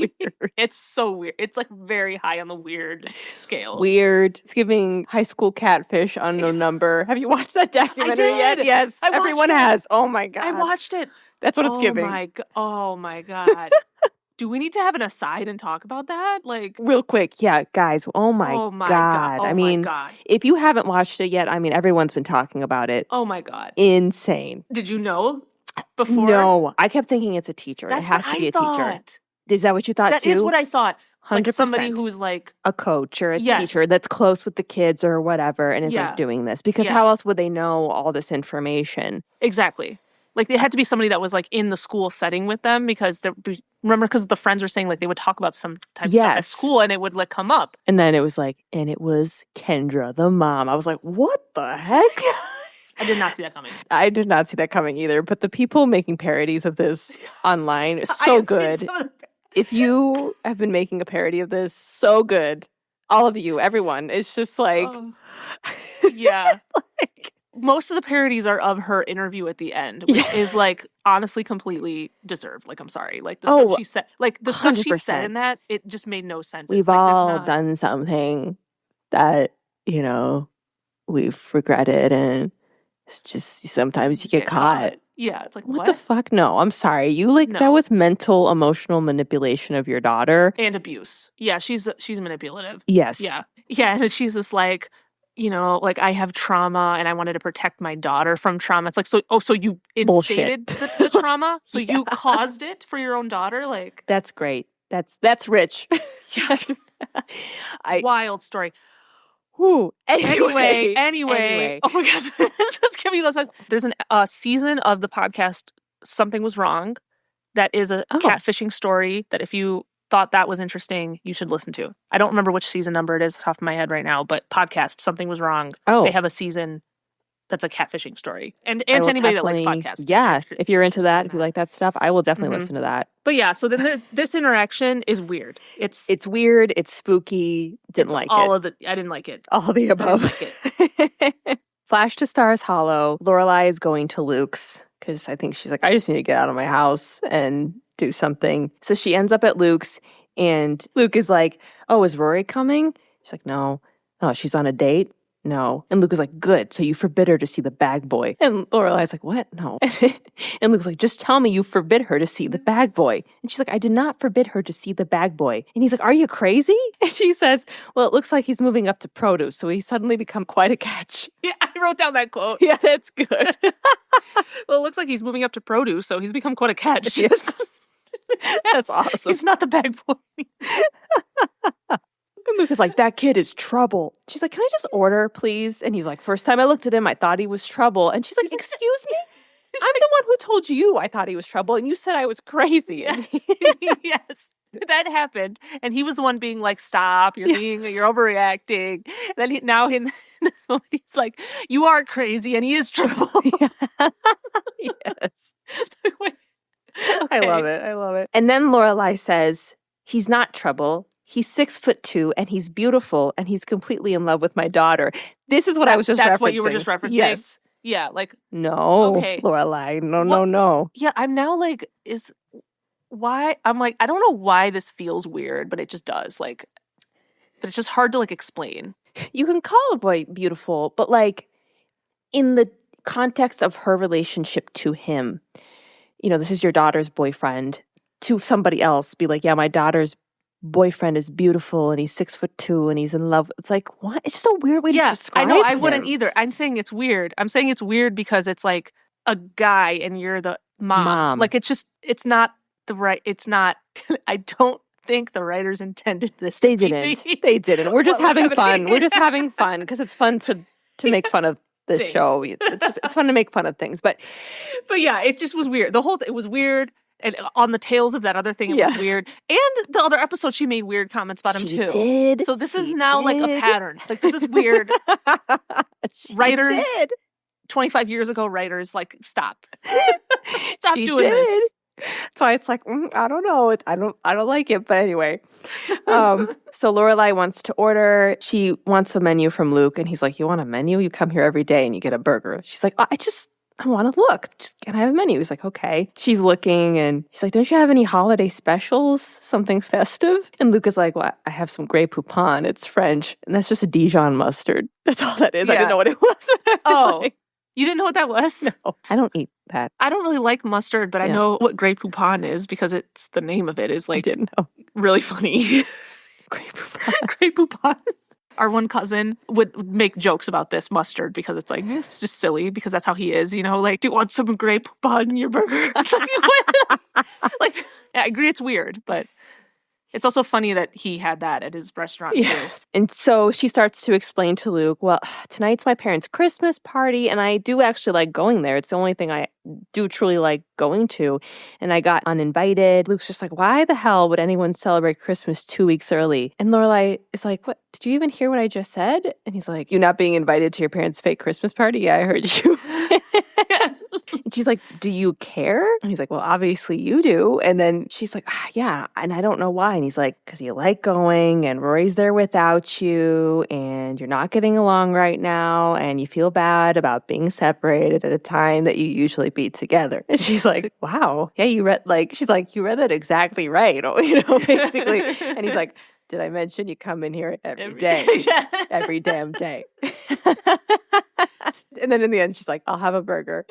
It's so weird. It's like very high on the weird scale. Weird. It's giving High School Catfish, Unknown Number. Have you watched that documentary yet? Yes. Everyone has. Oh my God. I watched it. That's what it's giving. Oh my God. Do we need to have an aside and talk about that? Like, real quick. Yeah, guys. Oh my God. I mean, if you haven't watched it yet, I mean, everyone's been talking about it. Oh my God. Insane. Did you know before? No, I kept thinking it's a teacher. It has to be a teacher. Is that what you thought too? That is what I thought. Like somebody who's like a coach or a Yes. teacher that's close with the kids or whatever and is Yeah. like doing this. Because Yeah. how else would they know all this information? Exactly. Like it had to be somebody that was like in the school setting with them because remember because the friends were saying like they would talk about some type of stuff at Yes. school and it would like come up. And then it was like, and it was Kendra, the mom. I was like, what the heck? I did not see that coming. I did not see that coming either. But the people making parodies of this online, so good. If you have been making a parody of this, so good. All of you, everyone. It's just like... yeah. Like, most of the parodies are of her interview at the end, which is like honestly completely deserved. Like, I'm sorry. Like the stuff she said, like the stuff she said in that, it just made no sense. We've all done something that, you know, we've regretted, and it's just sometimes you get caught. Yeah, it's like, what the fuck? No, I'm sorry. You like that was mental, emotional manipulation of your daughter. And abuse. Yeah, she's manipulative. Yes. Yeah. Yeah, and she's just like, you know, like I have trauma and I wanted to protect my daughter from trauma. It's like, so you instated the trauma? So you caused it for your own daughter? Like that's great. That's rich. Yeah. Wild story. Ooh, anyway. Oh my God. Let's give me those signs. There's a season of the podcast, Something Was Wrong, that is a catfishing story that if you thought that was interesting, you should listen to. I don't remember which season number it is off the top of my head right now, but podcast, Something Was Wrong. They have a season that's a catfishing story. And to anybody that likes podcasts. Yeah, if you're into that, if you like that stuff, I will definitely listen to that. But yeah, so then this interaction is weird. It's weird. It's spooky. I didn't like it. All of the above. Flash to Stars Hollow. Lorelai is going to Luke's because I think she's like, I just need to get out of my house and do something. So she ends up at Luke's, and Luke is like, oh, is Rory coming? She's like, no. Oh, she's on a date? No. And Luke is like, good. So you forbid her to see the bag boy. And Lorelai's like, what? No. And Luke's like, just tell me you forbid her to see the bag boy. And she's like, I did not forbid her to see the bag boy. And he's like, are you crazy? And she says, well, it looks like he's moving up to produce. So he's suddenly become quite a catch. Yeah, I wrote down that quote. Yeah, that's good. Well, it looks like he's moving up to produce. So he's become quite a catch. Yes. That's awesome. He's not the bag boy. And Luke is like, that kid is trouble. She's like, can I just order, please? And he's like, first time I looked at him, I thought he was trouble. And she's like, excuse me? I'm the one who told you I thought he was trouble, and you said I was crazy. Yes, that happened. And he was the one being like, stop, you're overreacting. And then now in this moment, he's like, you are crazy, and he is trouble. Yes. Wait. Okay. I love it. And then Lorelai says, he's not trouble. He's 6'2" and he's beautiful and he's completely in love with my daughter. This is what I was just referencing. That's what you were just referencing? Yes. Yeah, like... No, okay. Lorelai, no. Yeah, I'm now like, why? I'm like, I don't know why this feels weird, but it just does. Like, but it's just hard to like explain. You can call a boy beautiful, but like in the context of her relationship to him, you know, this is your daughter's boyfriend, to somebody else, be like, yeah, my daughter's boyfriend is beautiful and he's 6'2" and he's in love. It's like, what? It's just a weird way to describe I know. I him. wouldn't either. I'm saying it's weird. I'm saying it's weird because it's like a guy and you're the mom. Like it's not the right. It's not. I don't think the writers intended this. They didn't. We're just having fun. We're just having fun because it's fun to make fun of this show. It's fun to make fun of things, but yeah, it just was weird. It was weird. And on the tails of that other thing, it was weird. And the other episode, she made weird comments about him, too. So this is now like a pattern. Like, this is weird. Writers, 25 years ago, writers, like, stop. Stop doing this. So it's like, I don't know. I don't like it. But anyway. So Lorelai wants to order. She wants a menu from Luke. And he's like, you want a menu? You come here every day and you get a burger. She's like, I want to look. Just can I have a menu? He's like, okay. She's looking and she's like, don't you have any holiday specials? Something festive? And Luke is like, well, I have some Grey Poupon. It's French. And that's just a Dijon mustard. That's all that is. Yeah. I didn't know what it was. You didn't know what that was? No, I don't eat that. I don't really like mustard, but I know what Grey Poupon is because it's the name of it is like I didn't know. Really funny. Grey Poupon. Grey Poupon. Our one cousin would make jokes about this mustard because it's like, it's just silly because that's how he is, you know, like, do you want some Grey Poupon in your burger? It's like, what? Like, yeah, I agree it's weird, but It's also funny that he had that at his restaurant, too. Yes. And so she starts to explain to Luke, well, tonight's my parents' Christmas party, and I do actually like going there. It's the only thing I do truly like going to. And I got uninvited. Luke's just like, why the hell would anyone celebrate Christmas 2 weeks early? And Lorelai is like, what? Did you even hear what I just said? And he's like, you not being invited to your parents' fake Christmas party? Yeah, I heard you. And she's like, do you care? And he's like, well, obviously you do. And then she's like, yeah, and I don't know why. And he's like, because you like going and Rory's there without you and you're not getting along right now and you feel bad about being separated at a time that you usually be together. And she's like, wow, yeah, you read that exactly right, basically. And he's like, did I mention you come in here every day? Every damn day. And then in the end, she's like, I'll have a burger.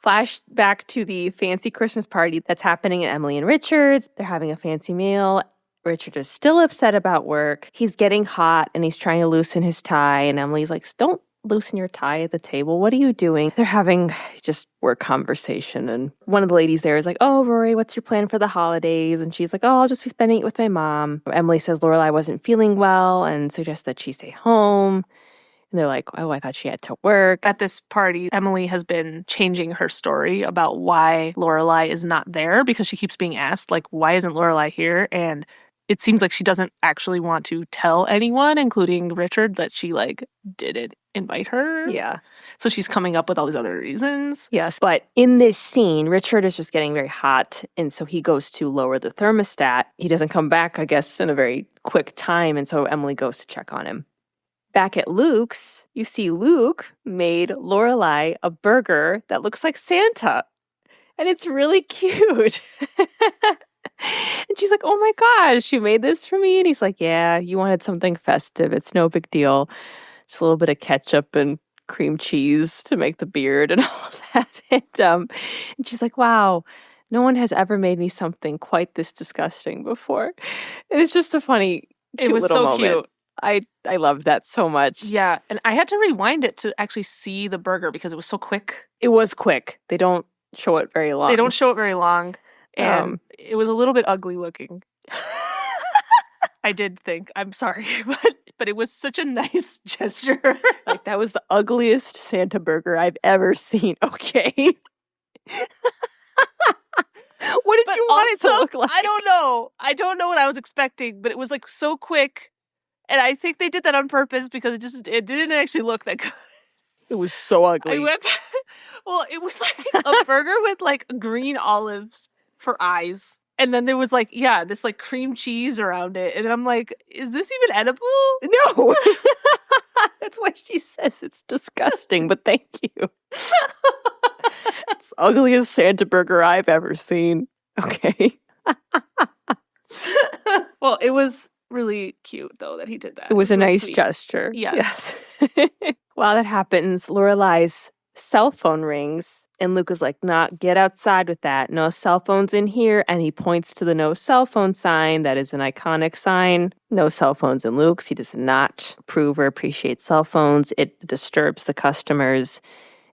Flash back to the fancy Christmas party that's happening at Emily and Richard's. They're having a fancy meal. Richard is still upset about work. He's getting hot and he's trying to loosen his tie. And Emily's like, don't loosen your tie at the table. What are you doing? They're having just work conversation. And one of the ladies there is like, oh, Rory, what's your plan for the holidays? And she's like, oh, I'll just be spending it with my mom. Emily says Lorelai wasn't feeling well and suggests that she stay home. And they're like, oh, I thought she had to work. At this party, Emily has been changing her story about why Lorelai is not there because she keeps being asked, like, why isn't Lorelai here? And it seems like she doesn't actually want to tell anyone, including Richard, that she, like, didn't invite her. Yeah. So she's coming up with all these other reasons. Yes. But in this scene, Richard is just getting very hot. And so he goes to lower the thermostat. He doesn't come back, I guess, in a very quick time. And so Emily goes to check on him. Back at Luke's, you see Luke made Lorelai a burger that looks like Santa. And it's really cute. And she's like, oh my gosh, you made this for me? And he's like, yeah, you wanted something festive. It's no big deal. Just a little bit of ketchup and cream cheese to make the beard and all that. And she's like, wow, no one has ever made me something quite this disgusting before. And it's just a funny, cute little moment. It was so cute. I loved that so much. Yeah, and I had to rewind it to actually see the burger because it was so quick. It was quick. They don't show it very long. And it was a little bit ugly looking. I did think, I'm sorry, but it was such a nice gesture. Like, that was the ugliest Santa burger I've ever seen, okay? What did you want it to look like? I don't know. I don't know what I was expecting, but it was like so quick. And I think they did that on purpose because it didn't actually look that good. It was so ugly. It was like a burger with like green olives for eyes. And then there was like, this like cream cheese around it. And I'm like, is this even edible? No. That's why she says it's disgusting, but thank you. It's the ugliest Santa burger I've ever seen. Okay. Well, it was really cute, though, that he did that. It was a nice sweet gesture. Yes. While that happens, Lorelai's cell phone rings, and Luke is like, nah, get outside with that. No cell phones in here. And he points to the no cell phone sign. That is an iconic sign. No cell phones in Luke's. He does not approve or appreciate cell phones. It disturbs the customers.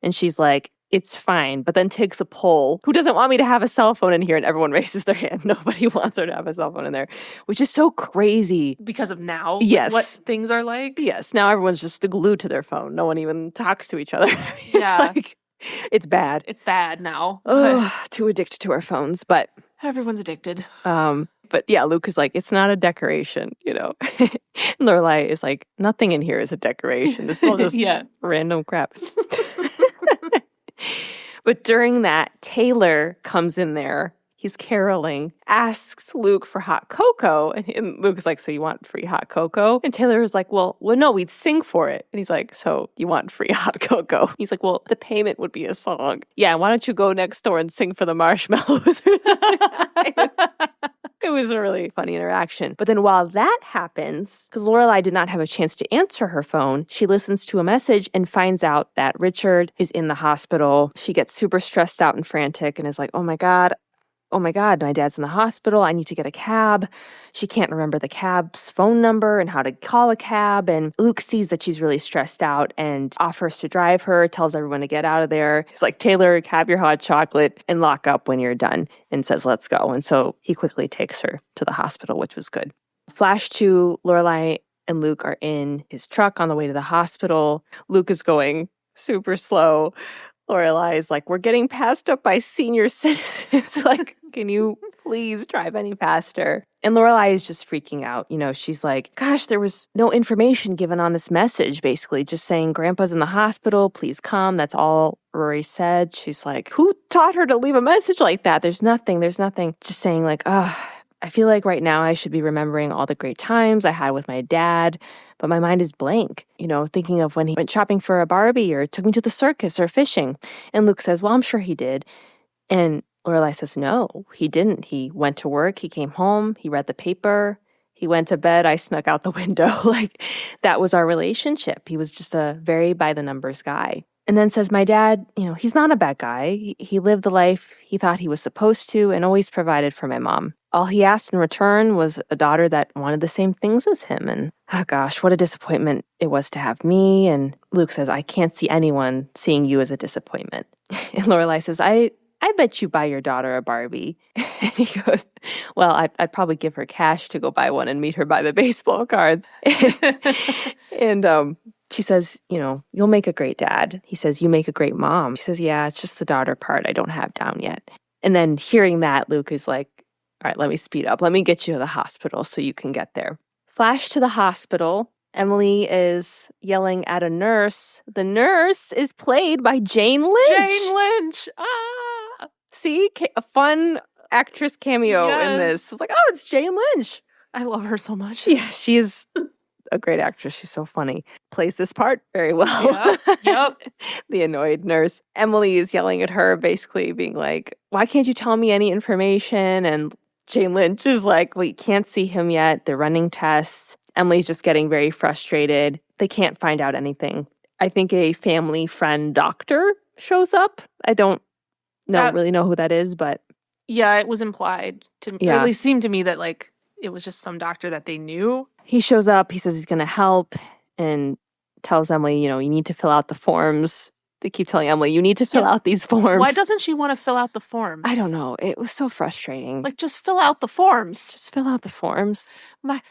And she's like, it's fine, but then takes a poll. Who doesn't want me to have a cell phone in here? And everyone raises their hand. Nobody wants her to have a cell phone in there, which is so crazy. Because of now? Yes. What things are like? Yes. Now everyone's just glued to their phone. No one even talks to each other. It's bad. It's bad now. Too addicted to our phones, but everyone's addicted. But yeah, Luke is like, it's not a decoration, Lorelai is like, nothing in here is a decoration. This is all just random crap. But during that, Taylor comes in there. He's caroling, asks Luke for hot cocoa. And Luke's like, so you want free hot cocoa? And Taylor is like, well, no, we'd sing for it. And he's like, so you want free hot cocoa? He's like, well, the payment would be a song. Yeah, why don't you go next door and sing for the marshmallows? It was a really funny interaction. But then while that happens, because Lorelai did not have a chance to answer her phone, she listens to a message and finds out that Richard is in the hospital. She gets super stressed out and frantic and is like, oh my God, oh my God, my dad's in the hospital. I need to get a cab. She can't remember the cab's phone number and how to call a cab. And Luke sees that she's really stressed out and offers to drive her, tells everyone to get out of there. He's like, Taylor, have your hot chocolate and lock up when you're done, and says, let's go. And so he quickly takes her to the hospital, which was good. Flash to Lorelai and Luke are in his truck on the way to the hospital. Luke is going super slow. Lorelai is like, we're getting passed up by senior citizens. Like, can you please drive any faster? And Lorelai is just freaking out. You know, she's like, gosh, there was no information given on this message, basically, just saying, Grandpa's in the hospital, please come. That's all Rory said. She's like, who taught her to leave a message like that? There's nothing. Just saying like, I feel like right now I should be remembering all the great times I had with my dad, but my mind is blank, you know, thinking of when he went shopping for a Barbie or took me to the circus or fishing. And Luke says, well, I'm sure he did. And Lorelai says, no, he didn't. He went to work, he came home, he read the paper, he went to bed, I snuck out the window. Like, that was our relationship. He was just a very by-the-numbers guy. And then says, my dad, you know, he's not a bad guy. He lived the life he thought he was supposed to and always provided for my mom. All he asked in return was a daughter that wanted the same things as him. And oh gosh, what a disappointment it was to have me. And Luke says, I can't see anyone seeing you as a disappointment. And Lorelai says, I bet you buy your daughter a Barbie. And he goes, well, I'd probably give her cash to go buy one and meet her by the baseball cards. And she says, you know, you'll make a great dad. He says, you make a great mom. She says, yeah, it's just the daughter part I don't have down yet. And then hearing that, Luke is like, all right, let me speed up. Let me get you to the hospital so you can get there. Flash to the hospital. Emily is yelling at a nurse. The nurse is played by Jane Lynch. Jane Lynch! Ah! See? A fun actress cameo in this. I was like, oh, it's Jane Lynch. I love her so much. Yeah, she is a great actress. She's so funny. Plays this part very well. Yep. The annoyed nurse. Emily is yelling at her, basically being like, why can't you tell me any information? And Jane Lynch is like, well, you can't see him yet. They're running tests. Emily's just getting very frustrated. They can't find out anything. I think a family friend doctor shows up. I don't really know who that is, but yeah, it was implied to me. Yeah. Or at least seemed to me that like it was just some doctor that they knew. He shows up. He says he's going to help and tells Emily, you know, you need to fill out the forms. They keep telling Emily, you need to fill out these forms. Why doesn't she want to fill out the forms? I don't know. It was so frustrating. Like, just fill out the forms. Just fill out the forms. My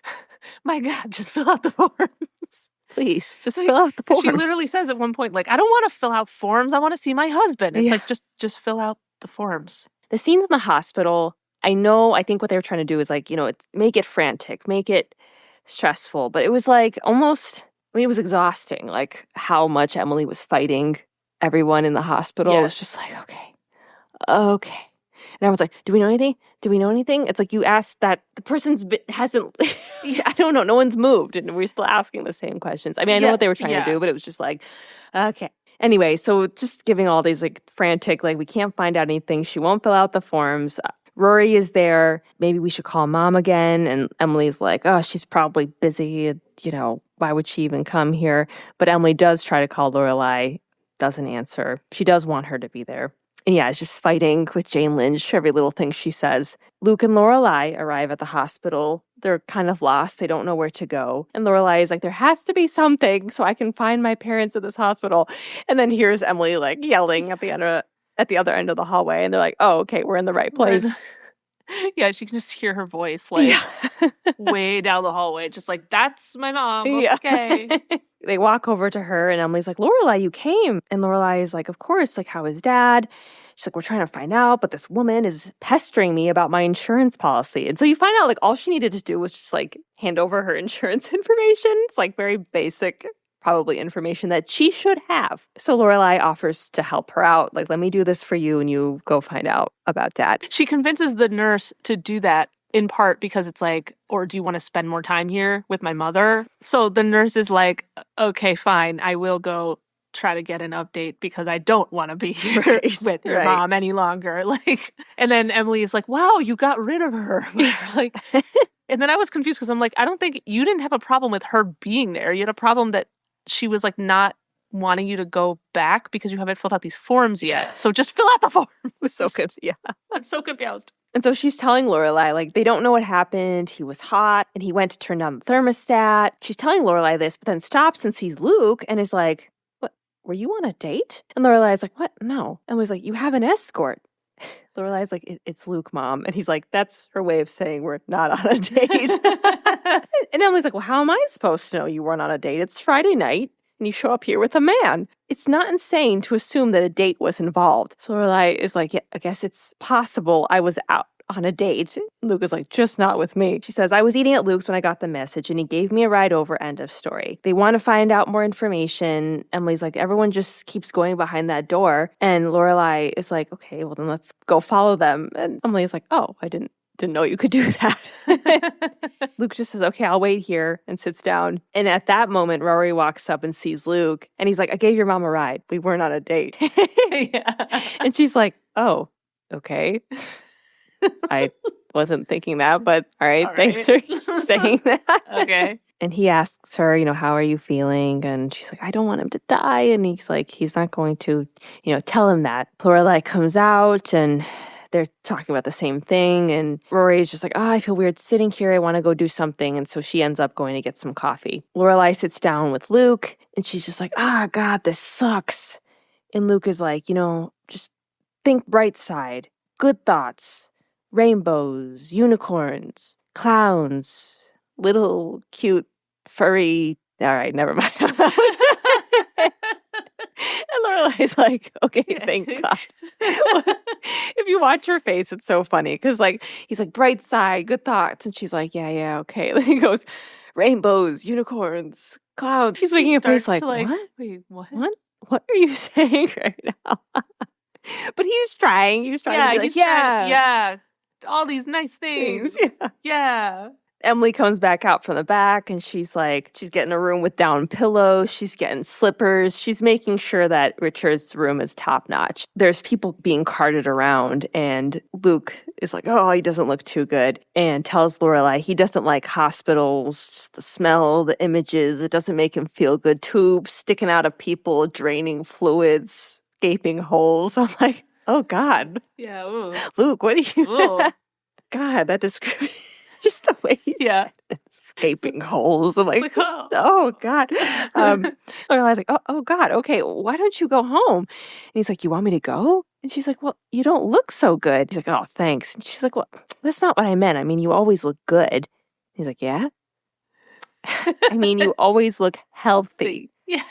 God, just fill out the forms. Please, just fill out the forms. She literally says at one point, like, I don't want to fill out forms. I want to see my husband. It's like, just fill out the forms. The scenes in the hospital, I think what they were trying to do is like, you know, make it frantic, make it stressful. But it was like almost, it was exhausting, like how much Emily was fighting everyone in the hospital. Yes. It was just like, okay. And I was like, do we know anything? It's like you asked that the person's hasn't, I don't know, no one's moved. And we're still asking the same questions. I mean, I know what they were trying to do, but it was just like, okay. Anyway, so just giving all these like frantic, like we can't find out anything. She won't fill out the forms. Rory is there. Maybe we should call mom again. And Emily's like, oh, she's probably busy. You know, why would she even come here? But Emily does try to call Lorelai, doesn't answer. She does want her to be there. And yeah, it's just fighting with Jane Lynch, every little thing she says. Luke and Lorelai arrive at the hospital. They're kind of lost. They don't know where to go. And Lorelai is like, there has to be something so I can find my parents at this hospital. And then here's Emily like yelling at the other end of the hallway. And they're like, oh, okay, we're in the right place. Yeah, she can just hear her voice like way down the hallway. Just like, that's my mom. Okay. They walk over to her and Emily's like, Lorelai, you came. And Lorelai is like, of course, like, how is dad? She's like, we're trying to find out, but this woman is pestering me about my insurance policy. And so you find out like all she needed to do was just like hand over her insurance information. It's like very basic, probably information that she should have. So Lorelai offers to help her out. Like, let me do this for you and you go find out about dad. She convinces the nurse to do that in part because it's like, or do you want to spend more time here with my mother? So the nurse is like, okay, fine, I will go try to get an update because I don't want to be here with your mom any longer. Like, and then Emily is like, wow, you got rid of her. Like, and then I was confused because I'm like, I don't think you didn't have a problem with her being there. You had a problem that she was like not wanting you to go back because you haven't filled out these forms yet. So just fill out the forms. So good. Yeah. I'm so confused. And so she's telling Lorelai, like, they don't know what happened. He was hot and he went to turn down the thermostat. She's telling Lorelai this, but then stops and sees Luke and is like, what, were you on a date? And Lorelai's like, what? No. Emily's like, you have an escort. Lorelai's like, it's Luke, Mom. And he's like, that's her way of saying we're not on a date. And Emily's like, well, how am I supposed to know you weren't on a date? It's Friday night and you show up here with a man. It's not insane to assume that a date was involved. So Lorelai is like, yeah, I guess it's possible I was out on a date. Luke is like, just not with me. She says, I was eating at Luke's when I got the message and he gave me a ride over, end of story. They want to find out more information. Emily's like, everyone just keeps going behind that door. And Lorelai is like, okay, well then let's go follow them. And Emily's like, oh, I didn't know you could do that. Luke just says, okay, I'll wait here, and sits down. And at that moment, Rory walks up and sees Luke. And he's like, I gave your mom a ride. We weren't on a date. Yeah. And she's like, oh, okay. I wasn't thinking that, but all right, thanks for saying that. Okay. And he asks her, how are you feeling? And she's like, I don't want him to die. And he's like, he's not going to, tell him that. Lorelai comes out and they're talking about the same thing. And Rory's just like, oh, I feel weird sitting here. I want to go do something. And so she ends up going to get some coffee. Lorelai sits down with Luke and she's just like, God, this sucks. And Luke is like, just think bright side, good thoughts, rainbows, unicorns, clowns, little cute furry. All right, never mind. And Lorelai's like, okay, thank God. If you watch her face, it's so funny because he's like, bright side, good thoughts. And she's like, yeah, okay. Then he goes, rainbows, unicorns, clouds. She's making a face like, what? Wait, what? What are you saying right now? But he's trying. He's trying to be like, yeah. All these nice things. Yeah. Emily comes back out from the back and she's getting a room with down pillows. She's getting slippers. She's making sure that Richard's room is top notch. There's people being carted around and Luke is like, oh, he doesn't look too good, and tells Lorelai he doesn't like hospitals, just the smell, the images. It doesn't make him feel good. Tubes sticking out of people, draining fluids, gaping holes. I'm like, oh God. Yeah. Ooh. Luke, what are you? Ooh. God, that description. Just the way he's escaping holes. I'm like, oh God. Lorelai's like, oh God, okay, why don't you go home? And he's like, you want me to go? And she's like, well, you don't look so good. He's like, oh, thanks. And she's like, well, that's not what I meant. I mean, you always look good. He's like, yeah? I mean, you always look healthy. Yeah.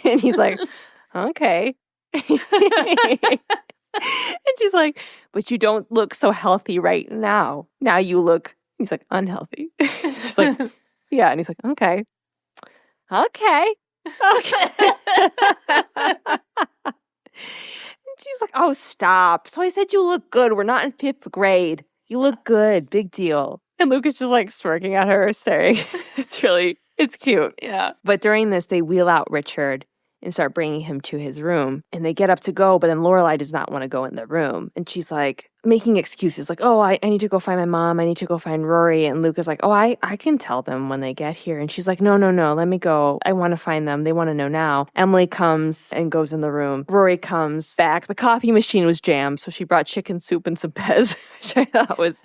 And he's like, okay. And she's like, but you don't look so healthy right now. Now you look, he's like, unhealthy. She's like, yeah. And he's like, okay. And she's like, oh, stop. So I said you look good. We're not in 5th grade. You look good. Big deal. And Luke is just like smirking at her, staring. It's cute. Yeah. But during this, they wheel out Richard and start bringing him to his room. And they get up to go, but then Lorelai does not want to go in the room. And she's like, making excuses like, oh, I need to go find my mom. I need to go find Rory. And Luke is like, oh, I can tell them when they get here. And she's like, no, let me go. I want to find them. They want to know now. Emily comes and goes in the room. Rory comes back. The coffee machine was jammed, so she brought chicken soup and some Pez, which I thought was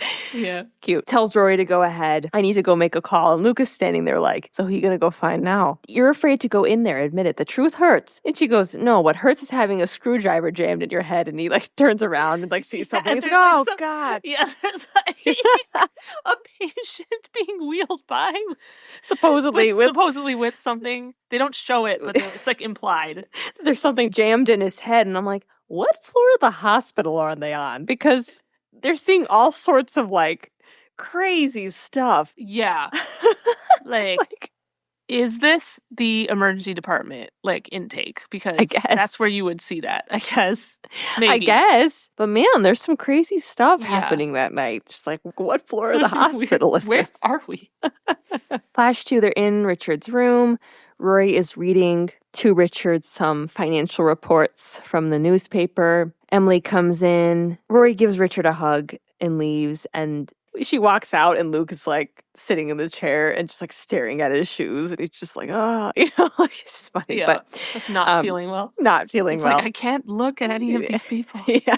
cute. Tells Rory to go ahead. I need to go make a call. And Luke is standing there like, so who are you going to go find now? You're afraid to go in there. Admit it. The truth hurts. And she goes, no, what hurts is having a screwdriver jammed in your head. And he turns around and sees something. He's like, oh, God. Yeah, there's a patient being wheeled by. Supposedly with something. They don't show it, but it's implied. There's something jammed in his head. And I'm like, what floor of the hospital are they on? Because they're seeing all sorts of crazy stuff. Yeah. Is this the emergency department, intake? Because I guess that's where you would see that, I guess. Maybe. I guess. But man, there's some crazy stuff happening that night. Just what floor of the hospital is Where this? are we? Flash to, they're in Richard's room. Rory is reading to Richard some financial reports from the newspaper. Emily comes in. Rory gives Richard a hug and leaves. And she walks out and Luke is sitting in the chair and just staring at his shoes, and he's just it's just funny. Yeah, but not feeling well. Not feeling well. I can't look at any of these people. Yeah.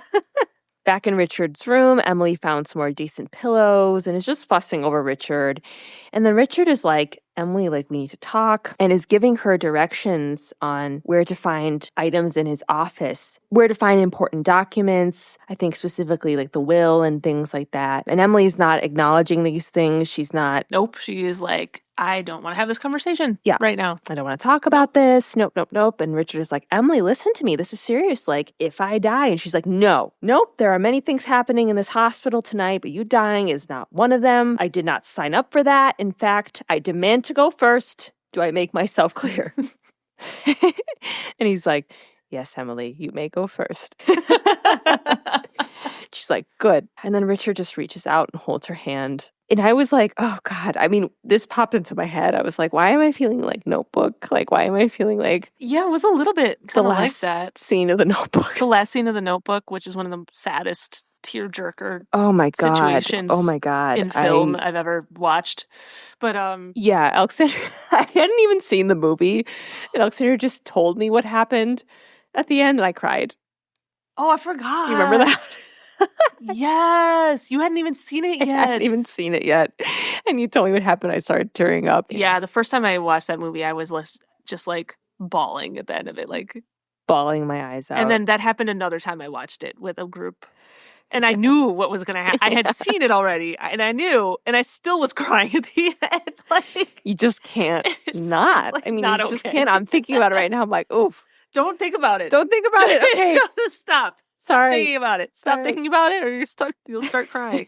Back in Richard's room, Emily found some more decent pillows and is just fussing over Richard. And then Richard is like, Emily, like, we need to talk, and is giving her directions on where to find items in his office, where to find important documents, I think specifically like the will and things like that. And Emily's not acknowledging these things. She's not. Nope. She is like, I don't want to have this conversation right now. I don't want to talk about this. Nope, nope, nope. And Richard is like, Emily, listen to me. This is serious. Like, if I die. And she's like, no, nope. There are many things happening in this hospital tonight, but you dying is not one of them. I did not sign up for that. In fact, I demand to go first. Do I make myself clear? And he's like, yes, Emily, you may go first. She's like, good. And then Richard just reaches out and holds her hand. And I was like, oh, God. I mean, this popped into my head. I was like, why am I feeling like Notebook? Like, why am I feeling like... Yeah, it was a little bit kind of like that. Scene of the Notebook. The last scene of the Notebook, which is one of the saddest tearjerker situations in film I've ever watched. But yeah, Alexander, I hadn't even seen the movie. And Alexander just told me what happened at the end, and I cried. Oh, I forgot. Do you remember that? Yes, you hadn't even seen it yet. I hadn't even seen it yet. And you told me what happened. I started tearing up. Yeah, the first time I watched that movie, I was just like bawling at the end of it, like bawling my eyes out. And then that happened another time I watched it with a group. And I knew what was going to happen. I had seen it already, and I knew, and I still was crying at the end. Like, you just can't not. Like, I mean, not you just can't. I'm thinking about it right now. I'm like, oof. Don't think about it. Don't think about it. Okay. Stop. Sorry. Stop thinking about it. Stop thinking about it, or you'll start crying.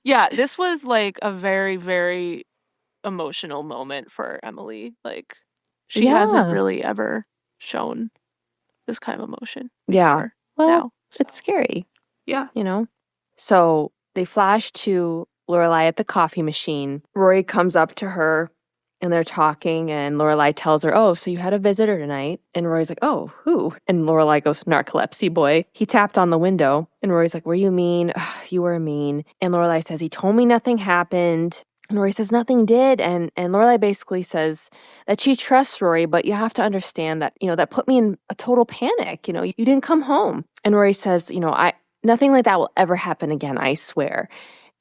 Yeah, this was like a very, very emotional moment for Emily. Like, she hasn't really ever shown this kind of emotion. Yeah. Well, now, so. It's scary. Yeah. You know? So they flash to Lorelai at the coffee machine. Rory comes up to her and they're talking, and Lorelai tells her, oh, so you had a visitor tonight? And Rory's like, oh, who? And Lorelai goes, narcolepsy boy. He tapped on the window. And Rory's like, were you mean? Ugh, you were mean. And Lorelai says, he told me nothing happened. And Rory says, nothing did. And Lorelai basically says that she trusts Rory, but you have to understand that, that put me in a total panic. You didn't come home. And Rory says, nothing like that will ever happen again, I swear.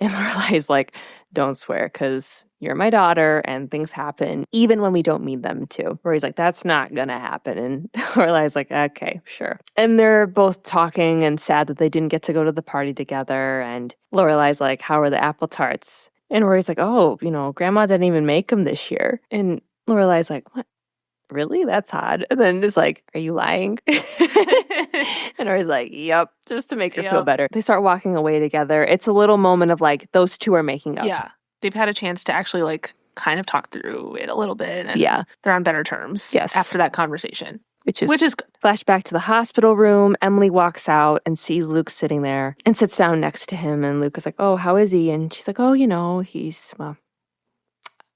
And Lorelai's like, don't swear, because you're my daughter and things happen even when we don't mean them to. Rory's like, that's not going to happen. And Lorelai's like, okay, sure. And they're both talking and sad that they didn't get to go to the party together. And Lorelai's like, how are the apple tarts? And Rory's like, oh, Grandma didn't even make them this year. And Lorelai's like, what? Really? That's odd. And then it's like, are you lying? And Rory's like, yep, just to make her feel better. They start walking away together. It's a little moment of like, those two are making up. Yeah. They've had a chance to actually like kind of talk through it a little bit. And they're on better terms after that conversation. Which is good. Flashback to the hospital room. Emily walks out and sees Luke sitting there and sits down next to him. And Luke is like, oh, how is he? And she's like, oh, he's, well,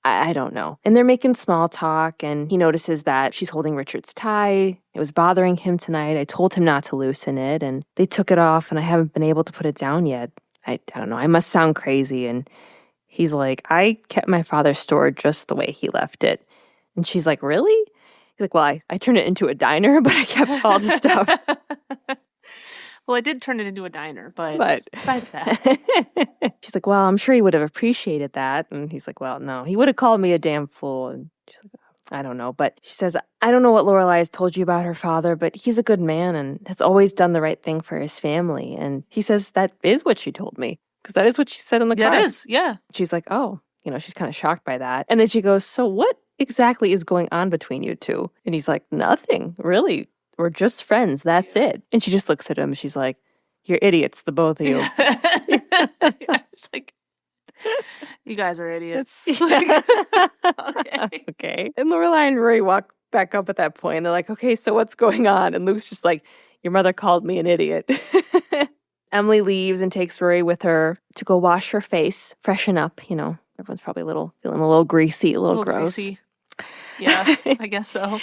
I don't know. And they're making small talk, and he notices that she's holding Richard's tie. It was bothering him tonight. I told him not to loosen it, and they took it off, and I haven't been able to put it down yet. I don't know. I must sound crazy. And he's like, I kept my father's store just the way he left it. And she's like, really? He's like, well, I turned it into a diner, but I kept all the stuff. Well, I did turn it into a diner, but besides that. She's like, well, I'm sure he would have appreciated that. And he's like, well, no, he would have called me a damn fool. And she's like, I don't know. But she says, I don't know what Lorelai has told you about her father, but he's a good man and has always done the right thing for his family. And he says that is what she told me, because that is what she said in the car. That is, yeah. She's like, oh, she's kind of shocked by that. And then she goes, so what exactly is going on between you two? And he's like, nothing, really. We're just friends. That's it. And she just looks at him. She's like, you're idiots, the both of you. It's like, you guys are idiots. Okay. And Lorelai and Rory walk back up at that point. They're like, okay, so what's going on? And Luke's just like, your mother called me an idiot. Emily leaves and takes Rory with her to go wash her face, freshen up. Everyone's probably feeling a little greasy, a little gross. Greasy. Yeah, I guess so.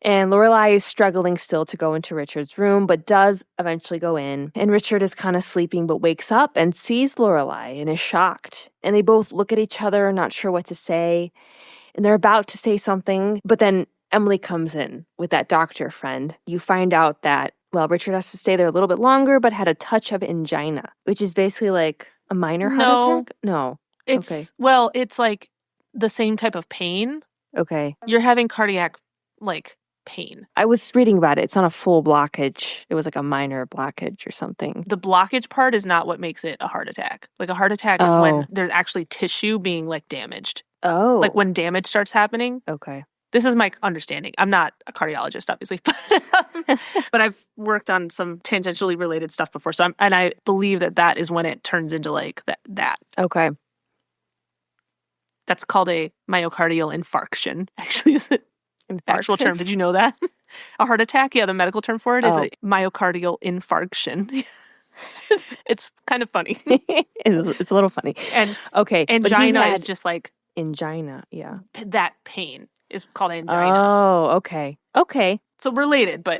And Lorelai is struggling still to go into Richard's room, but does eventually go in. And Richard is kind of sleeping, but wakes up and sees Lorelai and is shocked. And they both look at each other, not sure what to say. And they're about to say something, but then Emily comes in with that doctor friend. You find out that Well, Richard has to stay there a little bit longer, but had a touch of angina, which is basically like a minor heart attack? No. It's like the same type of pain. Okay. You're having cardiac, like, pain. I was reading about it. It's not a full blockage. It was like a minor blockage or something. The blockage part is not what makes it a heart attack. Like, a heart attack is when there's actually tissue being, like, damaged. Oh. Like, when damage starts happening. Okay. This is my understanding. I'm not a cardiologist, obviously, but I've worked on some tangentially related stuff before. So I believe that is when it turns into like that. Okay. That's called a myocardial infarction. Actually, is the actual term. Did you know that? A heart attack? Yeah, the medical term for it is a myocardial infarction. It's kind of funny. It's a little funny. And okay, angina is just like angina. Yeah, that pain is called angina. Oh, okay. So related, but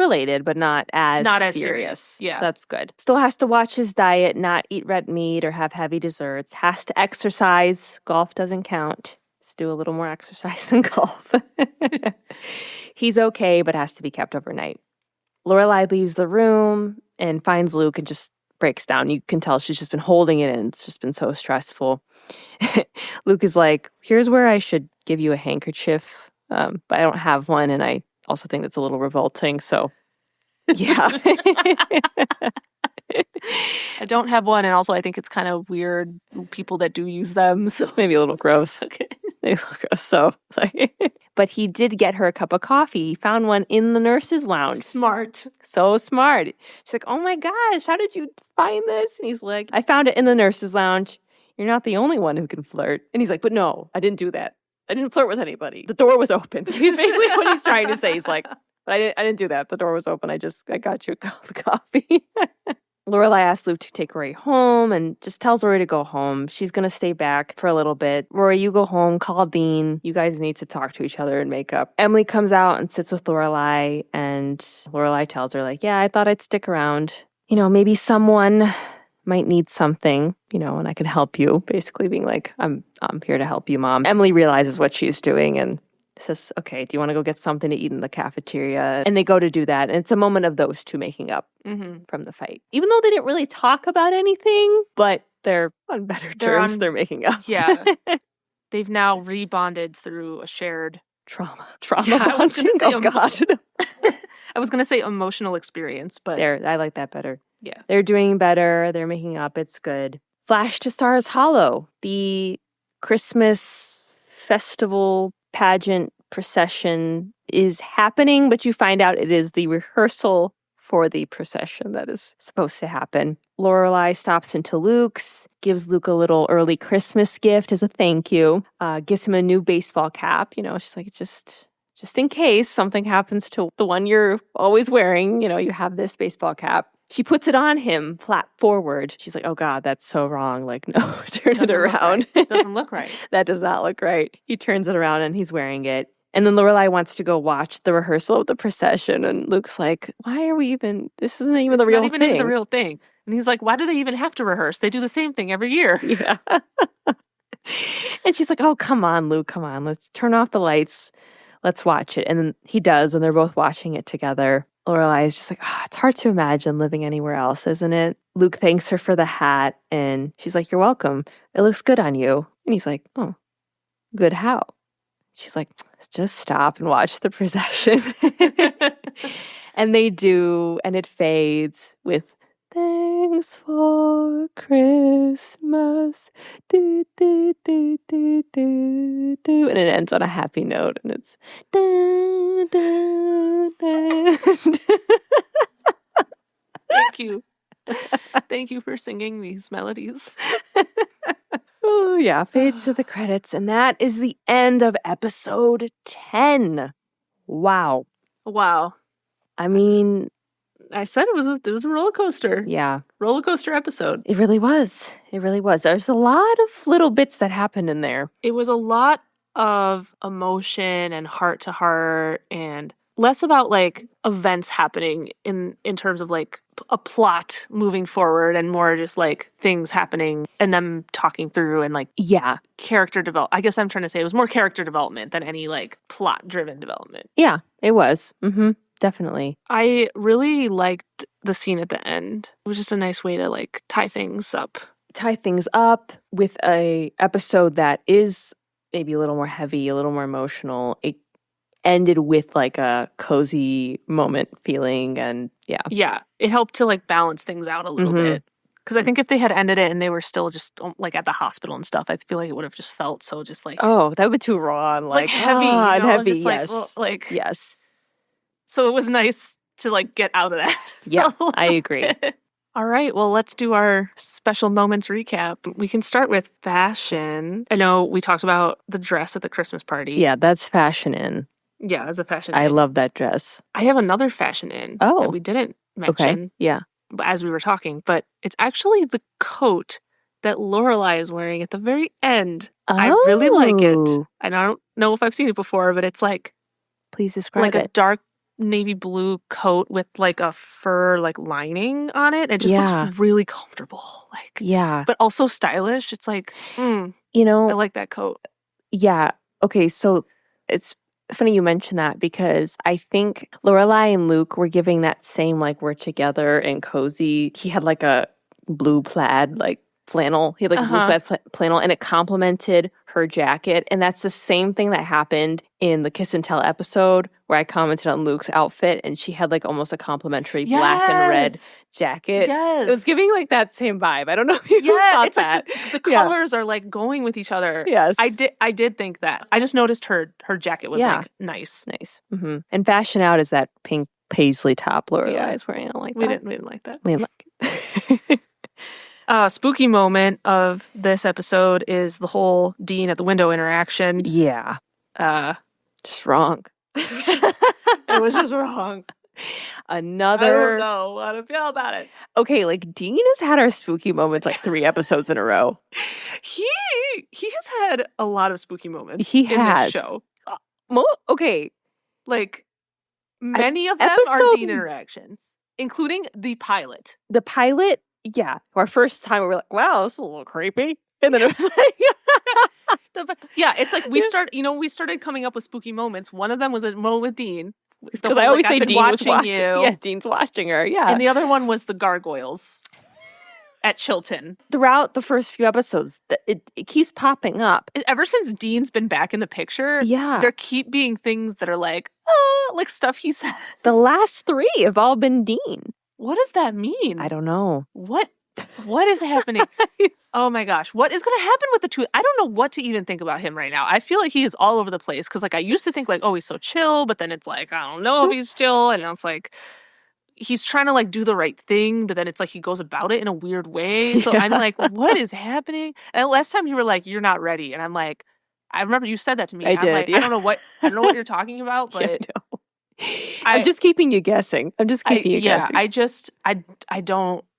not as serious. Yeah, so that's good. Still has to watch his diet, not eat red meat or have heavy desserts. Has to exercise. Golf doesn't count. Just do a little more exercise than golf. He's okay, but has to be kept overnight. Lorelai leaves the room and finds Luke and just breaks down. You can tell she's just been holding it in. It's just been so stressful. Luke is like, here's where I should give you a handkerchief, but I don't have one, and I also think that's a little revolting, so yeah. I don't have one, and also I think it's kind of weird people that do use them, so maybe a little gross. Okay. Maybe a little gross, so but he did get her a cup of coffee. He found one in the nurse's lounge. Smart. So smart. She's like, oh my gosh, how did you find this? And he's like, I found it in the nurse's lounge. You're not the only one who can flirt. And he's like, but no, I didn't do that. I didn't flirt with anybody. The door was open. He's basically what he's trying to say. He's like, but I didn't do that. The door was open. I got you a cup of coffee. Lorelai asks Luke to take Rory home and just tells Rory to go home. She's going to stay back for a little bit. Rory, you go home, call Dean. You guys need to talk to each other and make up. Emily comes out and sits with Lorelai, and Lorelai tells her, like, yeah, I thought I'd stick around. You know, maybe someone might need something, you know, and I can help you. Basically being like, I'm here to help you, Mom. Emily realizes what she's doing and says, okay, do you want to go get something to eat in the cafeteria? And they go to do that. And it's a moment of those two making up from the fight. Even though they didn't really talk about anything, but they're on better terms. They're making up. Yeah. They've now rebonded through a shared trauma yeah, bonding. Oh, God. I was going to say emotional experience, but I like that better. Yeah. They're doing better. They're making up. It's good. Flash to Stars Hollow, the Christmas festival pageant procession is happening, but you find out it is the rehearsal for the procession that is supposed to happen. Lorelai stops into Luke's, gives Luke a little early Christmas gift as a thank you, gives him a new baseball cap. You know, she's like, just in case something happens to the one you're always wearing, you know, you have this baseball cap. She puts it on him, flat forward. She's like, oh, God, that's so wrong. Like, no, turn it around. It doesn't look right. That does not look right. He turns it around and he's wearing it. And then Lorelai wants to go watch the rehearsal of the procession. And Luke's like, why are we even, this isn't even the real thing. It's not even the real thing. And he's like, why do they even have to rehearse? They do the same thing every year. Yeah. And she's like, oh, come on, Luke, come on. Let's turn off the lights. Let's watch it. And then he does, and they're both watching it together. Lorelai is just like, it's hard to imagine living anywhere else, isn't it? Luke thanks her for the hat, and she's like, you're welcome. It looks good on you. And he's like, oh, good how? She's like, just stop and watch the procession. And they do, and it fades with, thanks for Christmas. Do, do, do, do, do, do. And it ends on a happy note, and it's da, da, da. Thank you. Thank you for singing these melodies. Oh, yeah. Fades to the credits. And that is the end of episode 10. Wow. Wow. I mean, I said it was a roller coaster. Yeah. Roller coaster episode. It really was. It really was. There's a lot of little bits that happened in there. It was a lot of emotion and heart to heart, and less about like events happening in terms of like a plot moving forward, and more just like things happening and them talking through and like character develop. I guess I'm trying to say it was more character development than any like plot driven development. Yeah, it was. Mm-hmm. definitely. I really liked the scene at the end. It was just a nice way to like tie things up. Tie things up with a episode that is maybe a little more heavy, a little more emotional. It ended with like a cozy moment feeling, and Yeah, it helped to like balance things out a little bit. Because I think if they had ended it and they were still just like at the hospital and stuff, I feel like it would have just felt so just like that would be too raw and like heavy, and heavy. just Yes, like yes. So it was nice to like get out of that. Yeah, I agree. Bit. All right, well, let's do our special moments recap. We can start with fashion. I know we talked about the dress at the Christmas party. Yeah, that's fashion in. Yeah, as a fashion I in. love that dress. I have another fashion in that we didn't mention. Okay, yeah. As we were talking, but it's actually the coat that Lorelai is wearing at the very end. I really like it. I don't know if I've seen it before, but it's like, please describe like it. A dark navy blue coat with like a fur like lining on it. It just looks really comfortable, like but also stylish. It's like, I like that coat. Yeah. Okay, so it's funny you mention that because I think Lorelai and Luke were giving that same like we're together and cozy. He had like a blue plaid like flannel. He had like a blue plaid flannel, and it complemented her jacket. And that's the same thing that happened in the Kiss and Tell episode where I commented on Luke's outfit, and she had like almost a complimentary black and red jacket. Yes. It was giving like that same vibe. I don't know if you thought it's that. Like the colors are like going with each other. Yes. I did think that. I just noticed her jacket was like nice. Nice. Mm-hmm. And fashion out is that pink paisley top Lorelai is wearing. I don't like that. We didn't like that. We didn't like it. Spooky moment of this episode is the whole Dean at the window interaction. Yeah. Just wrong. It was just wrong. Another. I don't know how to feel about it. Okay, like Dean has had our spooky moments like 3 episodes in a row. He has had a lot of spooky moments. He has. In this show. Okay, like many of them are Dean interactions, including the pilot. The pilot, yeah. Our first time we were like, "Wow, this is a little creepy," and then it was like, yeah, it's like we started coming up with spooky moments. One of them was a moment with Dean. Because I always say Dean was watching you. Yeah, Dean's watching her. Yeah. And the other one was the gargoyles at Chilton. Throughout the first few episodes, it keeps popping up. Ever since Dean's been back in the picture, there keep being things that are like stuff he says. The last 3 have all been Dean. What does that mean? I don't know. What is happening? Oh my gosh. What is going to happen with the two? I don't know what to even think about him right now. I feel like he is all over the place because like I used to think like, oh, he's so chill, but then it's like, I don't know if he's chill. And it's like, he's trying to like do the right thing, but then it's like he goes about it in a weird way. So I'm like, what is happening? And last time you were like, you're not ready. And I'm like, I remember you said that to me. I did. Like, I don't know what you're talking about, but I'm just keeping you guessing. I'm just keeping you guessing.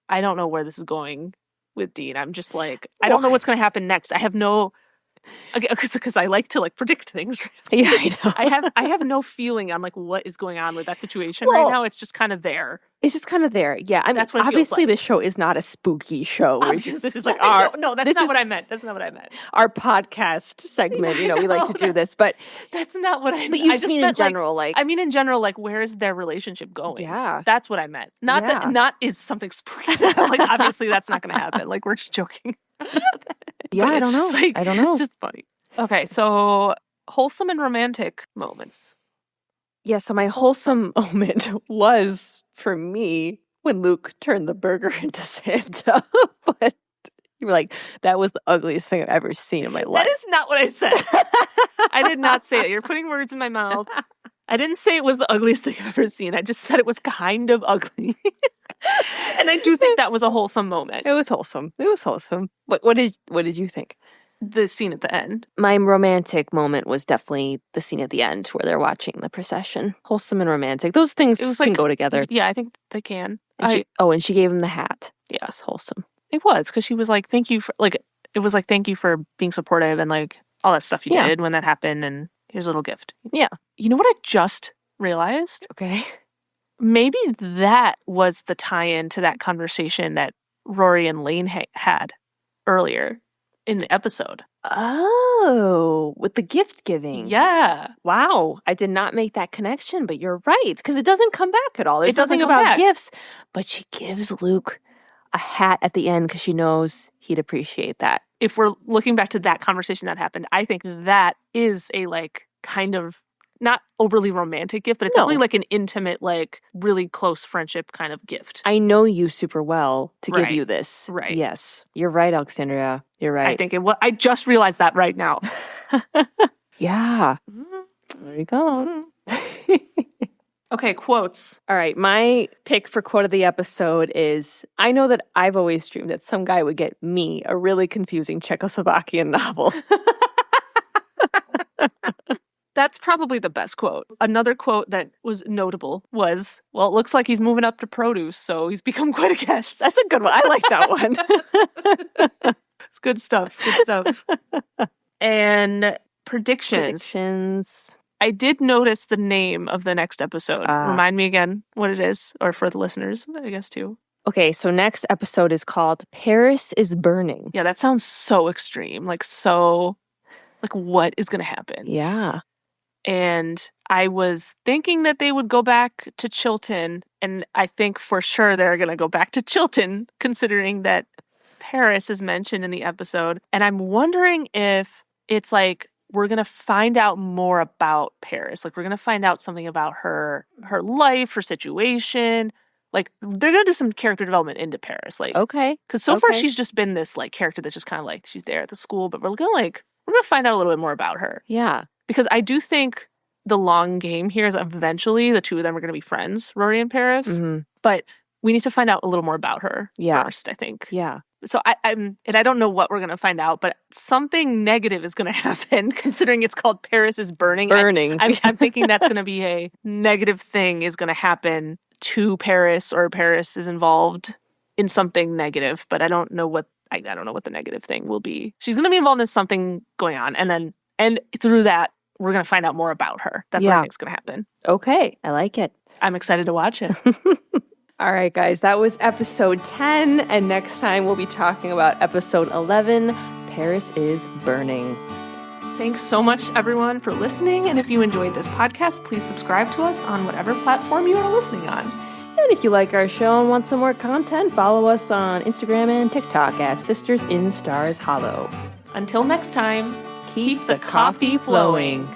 I don't know where this is going with Dean. I'm just like, I don't know what's going to happen next. I have no, because I like to like predict things. Yeah, I know. I have no feeling on like what is going on with that situation right now. It's just kind of there. It's just kind of there. Yeah, I mean, that's what obviously this show is not a spooky show. This is like our that's not what I meant. That's not what I meant. Our podcast segment. We like to do this, but that's not what I meant. But you just mean in general, like I mean in general, like where is their relationship going? Yeah, that's what I meant. Not is something spooky. Like obviously that's not going to happen. Like we're just joking. Yeah, I don't know. Like, I don't know. It's just funny. Okay, so wholesome and romantic moments. Yeah, so my wholesome moment was, for me, when Luke turned the burger into Santa. But you were like, that was the ugliest thing I've ever seen in my life. That is not what I said. I did not say it. You're putting words in my mouth. I didn't say it was the ugliest thing I've ever seen. I just said it was kind of ugly. And I do think that was a wholesome moment. It was wholesome. It was wholesome. What did you think? The scene at the end. My romantic moment was definitely the scene at the end where they're watching the procession. Wholesome and romantic. Those things can go together. Yeah, I think they can. And she gave him the hat. Yes, wholesome. It was, because she was like, thank you for being supportive and like all that stuff you did when that happened, and here's a little gift. Yeah. You know what I just realized? Okay. Maybe that was the tie-in to that conversation that Rory and Lane had earlier. in the episode. Oh, with the gift giving. Yeah. Wow. I did not make that connection, but you're right. Because it doesn't come back at all. There's It doesn't nothing come about back. gifts. But she gives Luke a hat at the end because she knows he'd appreciate that. If we're looking back to that conversation that happened, I think that is a like kind of not overly romantic gift, but it's definitely like an intimate, like really close friendship kind of gift. I know you super well to give Right. you this. Right. Yes. You're right, Alexandria. You're right. I think I just realized that right now. Yeah. There you go. Okay, quotes. All right, my pick for quote of the episode is, I know that I've always dreamed that some guy would get me a really confusing Czechoslovakian novel. That's probably the best quote. Another quote that was notable was, well, it looks like he's moving up to produce, so he's become quite a guest. That's a good one. I like that one. It's good stuff. Good stuff. And predictions. I did notice the name of the next episode. Remind me again what it is, or for the listeners, I guess, too. Okay, so next episode is called Paris is Burning. Yeah, that sounds so extreme. Like, what is going to happen? Yeah. And I was thinking that they would go back to Chilton, and I think for sure they're going to go back to Chilton, considering that Paris is mentioned in the episode. And I'm wondering if it's like, we're going to find out more about Paris. Like, we're going to find out something about her life, her situation. Like, they're going to do some character development into Paris. Like, okay. Because so far she's just been this, like, character that's just kind of like, she's there at the school. But we're going to find out a little bit more about her. Yeah. Because I do think the long game here is eventually the two of them are going to be friends, Rory and Paris. Mm-hmm. But we need to find out a little more about her first, I think. Yeah. So I don't know what we're going to find out, but something negative is going to happen, considering it's called Paris is Burning. I'm thinking that's going to be a negative thing is going to happen to Paris, or Paris is involved in something negative, but I don't know what the negative thing will be. She's going to be involved in something going on, and through that, we're going to find out more about her. That's what I think is going to happen. Okay, I like it. I'm excited to watch it. All right, guys, that was episode 10, and next time we'll be talking about episode 11, Paris is Burning. Thanks so much, everyone, for listening, and if you enjoyed this podcast, please subscribe to us on whatever platform you are listening on. And if you like our show and want some more content, follow us on Instagram and TikTok at Sisters in Stars Hollow. Until next time, keep the coffee flowing.